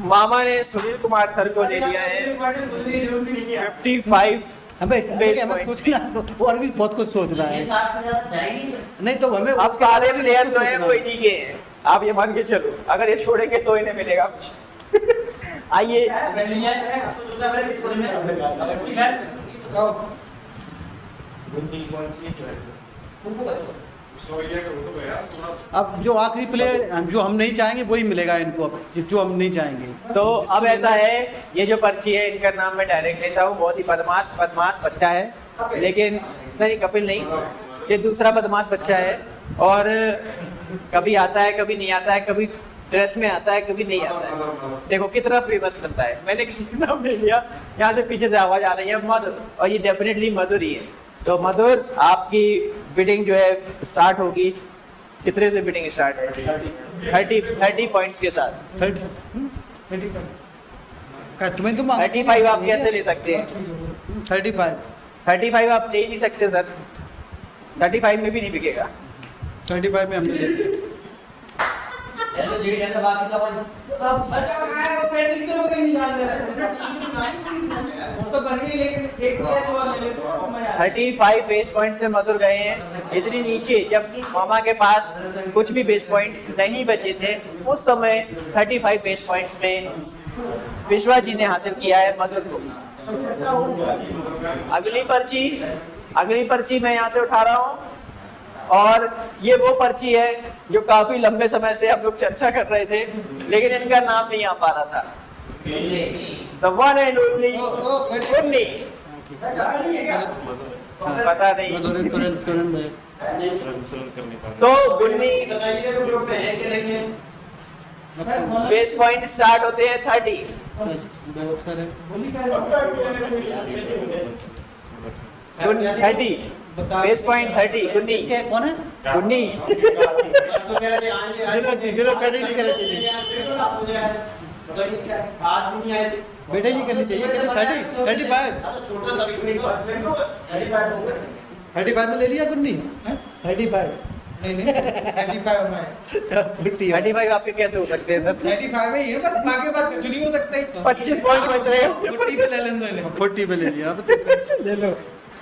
मामा ने सुनील कुमार सर को ले लिया है 55 हमें बेस हमें पॉइंट्स। सोचना तो और भी बहुत कुछ सोचना ये है। 60 से ज्यादा जाएगी नहीं तो हमें अब सारे प्लेयर जो है वो इन्हीं के हैं, आप ये मान के चलो। अगर ये छोड़ेंगे तो इन्हें मिलेगा कुछ। आइए अब जो आखिरी प्लेयर जो हम नहीं चाहेंगे वही मिलेगा इनको, जो हम नहीं चाहेंगे। तो अब ऐसा है, ये जो पर्ची है इनका नाम मैं डायरेक्ट लेता हूँ। बहुत ही बदमाश बच्चा है, लेकिन नहीं कपिल नहीं, ये दूसरा बदमाश बच्चा है और कभी आता है कभी नहीं आता है, कभी ड्रेस में आता है कभी नहीं आता है। देखो कितना फेमस बनता है। मैंने किसी का नाम नहीं लिया, यहाँ से पीछे से आवाज आ रही है मधुर, और ये डेफिनेटली मधुर ही है। तो मधुर आपकी बिडिंग जो है स्टार्ट होगी, कितने से बिडिंग स्टार्ट है? 30 पॉइंट्स के साथ। 35 तुम्हें तो 35 आप कैसे ले सकते हैं? 35 आप ले ही नहीं सकते सर, 35 में भी नहीं बिकेगा। 35 में हमने ले लिया। तो ये कहते बाकी का अपन तो बनी लेकिन एक प्लेयर जो ले ले तो मैं 35 बेस पॉइंट्स में मधुर गए हैं। इतनी नीचे जब मामा के पास कुछ भी बेस पॉइंट्स नहीं बचे थे, उस समय 35 बेस पॉइंट्स में विश्वा जी ने हासिल किया है मधुर को। अगली पर्ची मैं यहाँ से उठा रहा हूँ और ये वो पर्ची है जो काफी लंबे समय से हम लोग चर्चा कर रहे थे, लेकिन इनका नाम नहीं आ पा रहा था। The one and only गुन्नी। पता नहीं तो गुन्नी बेस पॉइंट स्टार्ट होते हैं 30। बहुत सारे 30 बेस पॉइंट 30 गुन्नी। इसके कौन है? गुन्नी जिन्हें पहले नहीं करना चाहिए, बेटे जी करनी चाहिए। 35 में ले लिया गुन्नी। 35 नहीं 35 में 35 आपके कैसे हो सकते हैं सर? 35 में ये बस आगे बात कुछ नहीं हो सकता है। 25 पॉइंट बच रहे हैं। 40 पे ले लेंगे इन्हें। 40 पे ले लिया। अब ले लो।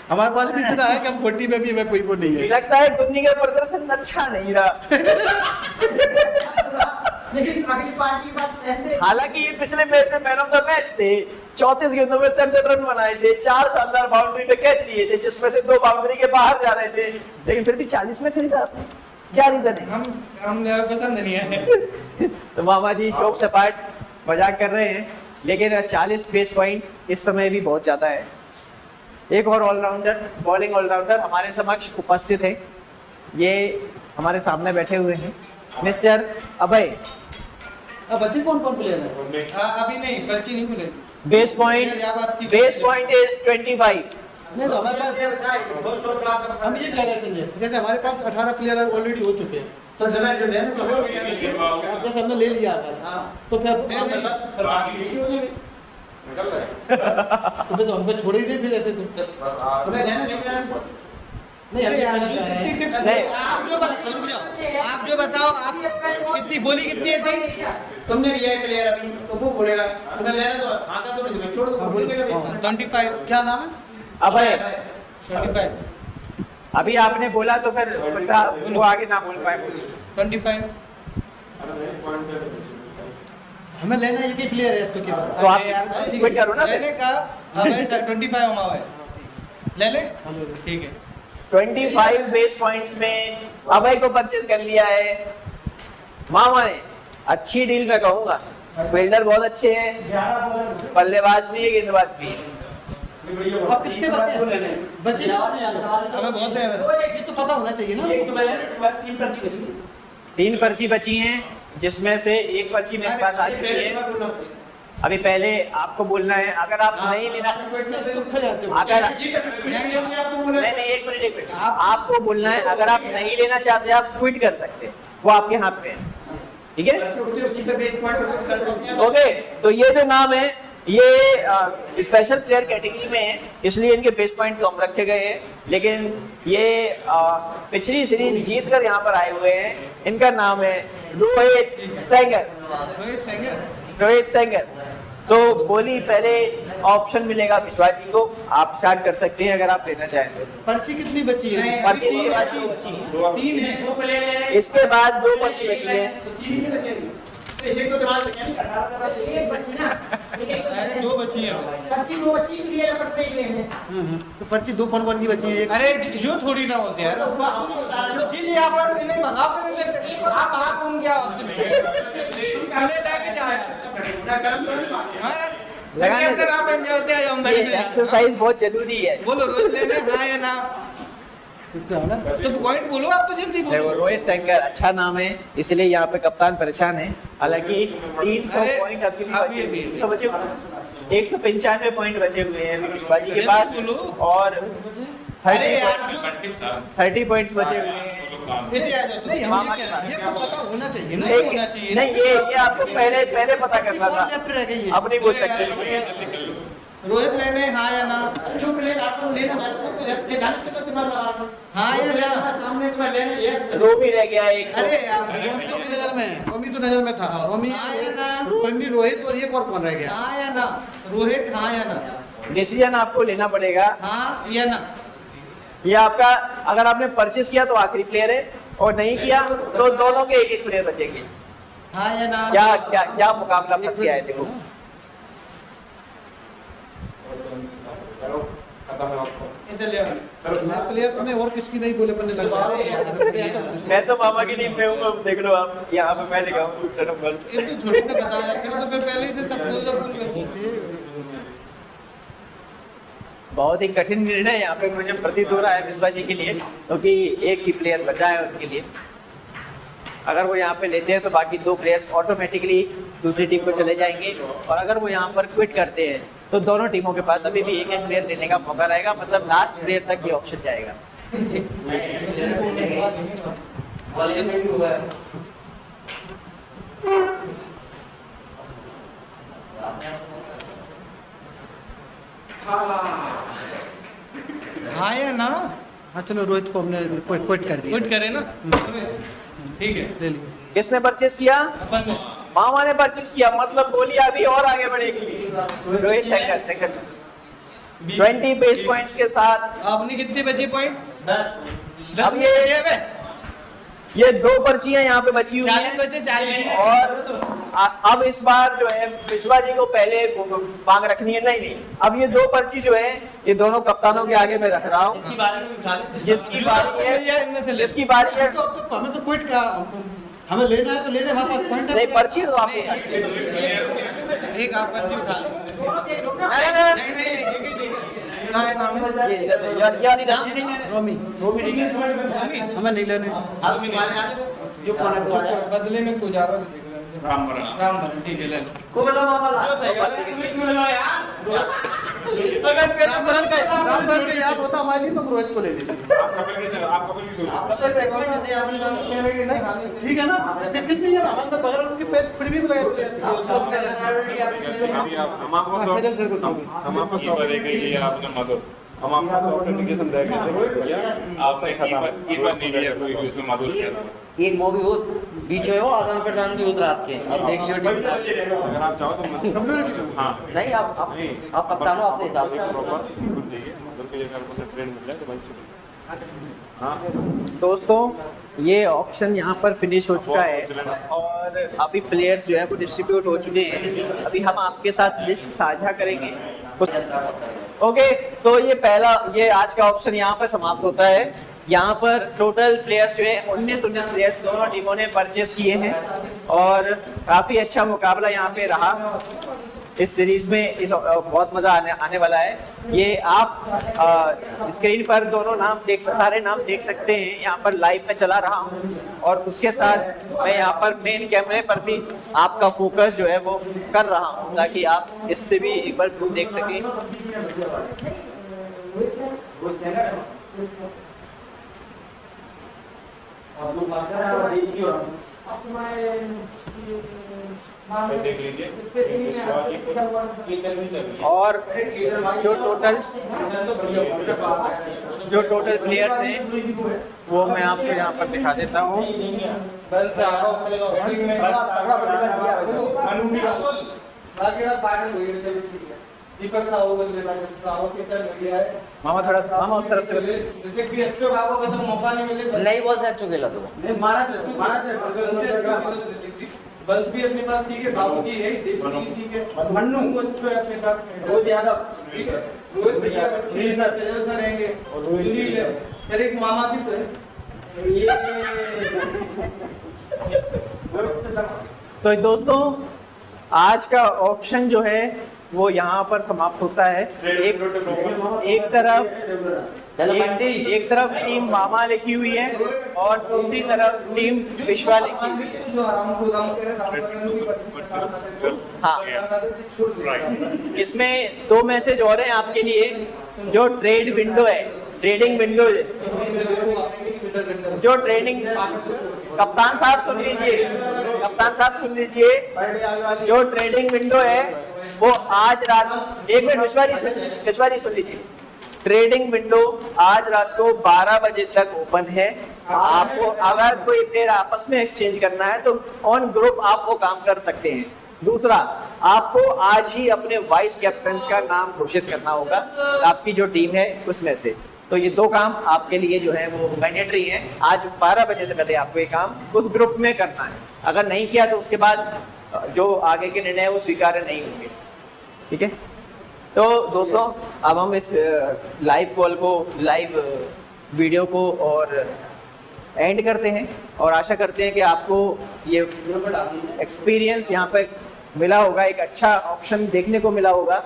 हमारे पास भी इतना है कि हम 40 में भी हमें कोई वो नहीं है। लगता है गुन्नी का प्रदर्शन अच्छा नहीं रहा। लेकिन अगली पार्टी की बात ऐसे हालांकि ये पिछले मैच में मैन ऑफ द मैच थे, 34 गेंदों में 67 रन बनाए थे, 4 शानदार बाउंड्री पे कैच लिए थे, जिसमें से 2 बाउंड्री के बाहर जा रहे थे, लेकिन फिर भी 40 में खरीदा आपने, क्या रीजन है? हमने पसंद नहीं है। तो मामा जी जोक से पार्ट मजाक कर रहे हैं, लेकिन 40 बेस पॉइंट इस समय भी बहुत ज्यादा है। एक और ऑलराउंडर, बॉलिंग ऑलराउंडर हमारे समक्ष उपस्थित है, ये हमारे सामने बैठे हुए हैं, मिस्टर अभय। अब बच्चे कौन कौन प्लेयर है? अभी नहीं, पर्ची नहीं खुलेगी। Base point is 25। नहीं तो हमारे पास हम ये कह रहे थे संजय, जैसे हमारे पास 18 प्लेयर ऑलरेडी हो चुके हैं, तो जब जो लेना तो जैसे हमने ले लिया अगर, तो फिर तो हमको छोड़ ही दे फिर ऐसे तो तुम्हें लेना नहीं लेना नहीं अरे यार, हम जितनी टिप्स नहीं। आप जो बताओ, आप कितनी बोली कितनी है थी? तुमने लिया है प्लेयर अभी तो वो बोलेगा तुम्हें लेना तो आका तो नहीं छोड़ दो, बोल देगा 25। क्या नाम है? अभय 25 अभी आपने बोला तो फिर बता, वो आगे ना बोल पाए। 25। हमें लेना एक ही प्लेयर है अब तो केवल। तो आप यार, क्विट करो ना फिर। लेने का हमें 25 अमाउंट है, ले ले ठीक है। 25 बेस पॉइंट्स में अभय को परचेज कर लिया है मामा ने। अच्छी डील मैं कहूंगा, फील्डर बहुत अच्छे हैं, बल्लेबाज भी है, गेंदबाज भी है। अब कितने बचे हैं? बचे ना हमें बहुत है ये तो पता होना चाहिए ना। 3 पर्ची बची हैं, जिसमें से 1 पर्ची मेरे पास आ चुकी है। अभी पहले आपको बोलना है, अगर आप नहीं लेना, तुम खा जाते हो। अगर नहीं 1 मिनट आपको बोलना है, अगर आप नहीं लेना चाहते आप क्विट कर सकते हैं, वो आपके हाथ में है, ठीक है? ओके, तो ये जो नाम है ये स्पेशल प्लेयर कैटेगरी में है, इसलिए इनके बेस पॉइंट कम रखे गए हैं, लेकिन ये पिछली सीरीज जीत कर यहाँ पर आए हुए हैं। इनका नाम है रोहित सेंगर। रोहित सेंगर। तो बोली पहले ऑप्शन मिलेगा विश्वास जी को, आप स्टार्ट कर सकते हैं अगर आप लेना चाहें तो। पर्ची कितनी बची है? पर्ची इसके बाद 2 बची है। 3 है। इसके बाद 2 पर्ची बची है। एक बची ना, अरे 2 बची है। पर्ची 2 बची प्लेयर पर प्लेयर लेने। तो पर्ची 2 कौन की बची है? एक अरे जो थोड़ी ना होते यार, जी जी आप इन्हें भगा कर आप आ कौन क्या लेके जाए लगाने दो। आप एंजॉय होते हैं हम ये एक्सरसाइज बहुत जरूरी है। बोलो रोज लेने हाँ या ना, तो पॉइंट बोलो आप तो जल्दी देखो बोलो। रोहित सेंगर अच्छा नाम है, इसलिए यहाँ पे कप्तान परेशान है। हालांकि 300 अरे, पॉइंट अभी भी आप बचे ये हुए भी- हैं। 100 बचे हुए हैं। 195 पॉइंट बचे हुए हैं अभी विश्वास जी के अरे, पास, बोलो। और अरे यार 30 पॉइंट्स बचे हुए हैं। ऐसे आ जाओ नहीं हम ये कह रहे हैं, ये तो पता होना चाहिए ना। नहीं होना चाहिए। नहीं ये आपको पहले पता करना था, लेफ्ट रह गई है। अब नहीं बोल सकते। रोहित लेने हाँ या ना, जो प्लेयर आपको लेना है तो जाने के तो दिमाग लगा लो। हाँ या ना। सामने तुम्हें लेना है। रो भी रह गया एक। अरे यार रोमी तो नजर में है, रोमी तो नजर में था। रोमी हाँ या ना। रोमी रोहित और ये कौन रह गया? हाँ या ना, रोहित हाँ या ना, डिसीजन आपको लेना पड़ेगा। हाँ या ना। ये आपका, अगर आपने परचेज किया तो आखिरी प्लेयर है, और नहीं किया तो दोनों के एक प्लेयर बचेंगे। हाँ या ना। क्या क्या क्या मुकाबला फंस गया है देखो। इधर ले आओ। नए प्लेयर्स में और किसकी नहीं बोले पन्ने लग मैं तो मामा की टीम में हूँ, अब देख लो आप, यहाँ पे मैं लिखा हूँ दूसरा नंबर। ये तो थोड़ी ना बताया, फिर तो फिर पहले ही से सब बोल दो। बहुत ही कठिन निर्णय यहाँ पे मुझे प्रतीत हो रहा है विश्वास जी के लिए, क्योंकि एक ही प्लेयर बचा है उनके लिए। अगर वो यहाँ पे लेते हैं तो बाकी 2 प्लेयर्स ऑटोमेटिकली दूसरी टीम को चले जाएंगे, और अगर वो यहाँ पर क्विट करते हैं तो दोनों टीमों के पास अभी भी एक प्लेयर देने का मौका रहेगा, मतलब लास्ट प्लेयर तक ये ऑप्शन जाएगा। हाँ या ना, हाँ चलो रोहित को हमने क्विट कर दिया। क्विट करे ना, ठीक है ले लिया। किसने परचेज किया? अपन ने। मामा ने परचेज किया, मतलब बोली अभी और आगे बढ़ेगी। रोहित सेंगर 20 बेस पॉइंट्स के साथ। आपने कितने बचे पॉइंट? 10 अब ये- बचे हैं बे? ये 2 पर्चियां यहाँ पे बची हुई हैं और अब इस बार जो है विश्वा जी को पहले मांग रखनी है। नहीं, अब ये 2 पर्ची जो है ये दोनों कप्तानों के आगे मैं रख रहा हूँ। जिसकी बारी है तो हमें तो क्विट का हमें लेना है तो लेने, हमारे पास पॉइंट है। नहीं, पर्ची तो आपको एक आप पर्ची उठा लो। रोमी हमें नहीं लेने, बदले में तू जा रहा है। राम भरण ठीक है, ले लो। अगर राम भरण का याद होता हमारे लिए तो रोहित को ले लीजिए। ठीक है ना, कितनी है हमारे तो बगैर उसके प्रीमियम लगा हम आपको एप्लीकेशन दे गए आपने एक वो भी हो बीच में, वो आदान प्रदान भी होता रात के। अब देख लियो, अगर आप चाहो तो हाँ नहीं आप कप्तान हो अपने हिसाब से। दोस्तों ये ऑप्शन यहाँ पर फिनिश हो चुका है और अभी प्लेयर्स जो है वो डिस्ट्रीब्यूट हो चुके हैं। अभी हम आपके साथ लिस्ट साझा करेंगे। ओके, तो ये आज का ऑप्शन यहाँ पर समाप्त होता है। यहाँ पर टोटल प्लेयर्स जो है 19 प्लेयर्स दोनों टीमों ने परचेस किए हैं और काफ़ी अच्छा मुकाबला यहाँ पे रहा इस सीरीज में। बहुत मज़ा आने वाला है। ये आप स्क्रीन पर दोनों सारे नाम देख सकते हैं। यहाँ पर लाइव में चला रहा हूँ और उसके साथ मैं यहाँ पर मेन कैमरे पर भी आपका फोकस जो है वो कर रहा हूँ ताकि आप इससे भी एक बार व्यू देख सकें। देख लीजिए और जो टोटल प्लेयर्स हैं वो मैं आपको यहाँ पर दिखा देता हूँ। मामा उस तरफ से मौका नहीं मिले नहीं बोल सकते खेला तो बल्स भी अपने पास ठीक है, बाबू जी है, ठीक है, मन्नू अच्छे है अपने पास, रोहित यादव, रोहित भैया अच्छे सर रहेंगे और सुनील है, फिर एक मामा भी तो है। तो दोस्तों आज का ऑक्शन जो है वो यहाँ पर समाप्त होता है। एक तरफ टीम मामा लिखी हुई है और दूसरी तरफ टीम विश्वा लिखी हुई है। हाँ, इसमें 2 मैसेज और हैं आपके लिए। जो ट्रेडिंग विंडो जो ट्रेडिंग कप्तान साहब सुन लीजिए, जो ट्रेडिंग विंडो है वो आज रात, एक मिनट विश्वा जी सुन लीजिए। ट्रेडिंग विंडो आज रात को 12 बजे तक ओपन है। आपको अगर कोई प्लेयर आपस में एक्सचेंज करना है तो ऑन ग्रुप आप वो काम कर सकते हैं। दूसरा, आपको आज ही अपने वाइस कैप्टन का नाम घोषित करना होगा आपकी जो टीम है उसमें से। तो ये 2 काम आपके लिए जो है वो मैंडेटरी है। आज 12 बजे से पहले आपको ये काम उस ग्रुप में करना है। अगर नहीं किया तो उसके बाद जो आगे के निर्णय वो स्वीकार्य नहीं होंगे। ठीक है, तो दोस्तों अब हम इस लाइव वीडियो को और एंड करते हैं और आशा करते हैं कि आपको ये एक्सपीरियंस यहाँ पर मिला होगा, एक अच्छा ऑप्शन देखने को मिला होगा।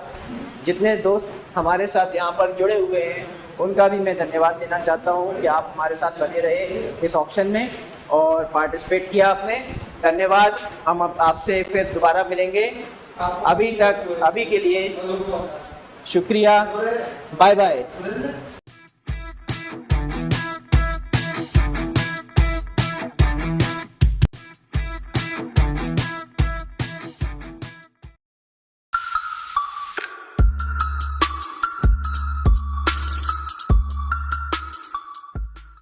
जितने दोस्त हमारे साथ यहाँ पर जुड़े हुए हैं उनका भी मैं धन्यवाद देना चाहता हूँ कि आप हमारे साथ बने रहे इस ऑप्शन में और पार्टिसिपेट किया आपने। धन्यवाद। हम आपसे फिर दोबारा मिलेंगे। अभी के लिए शुक्रिया। Bye bye.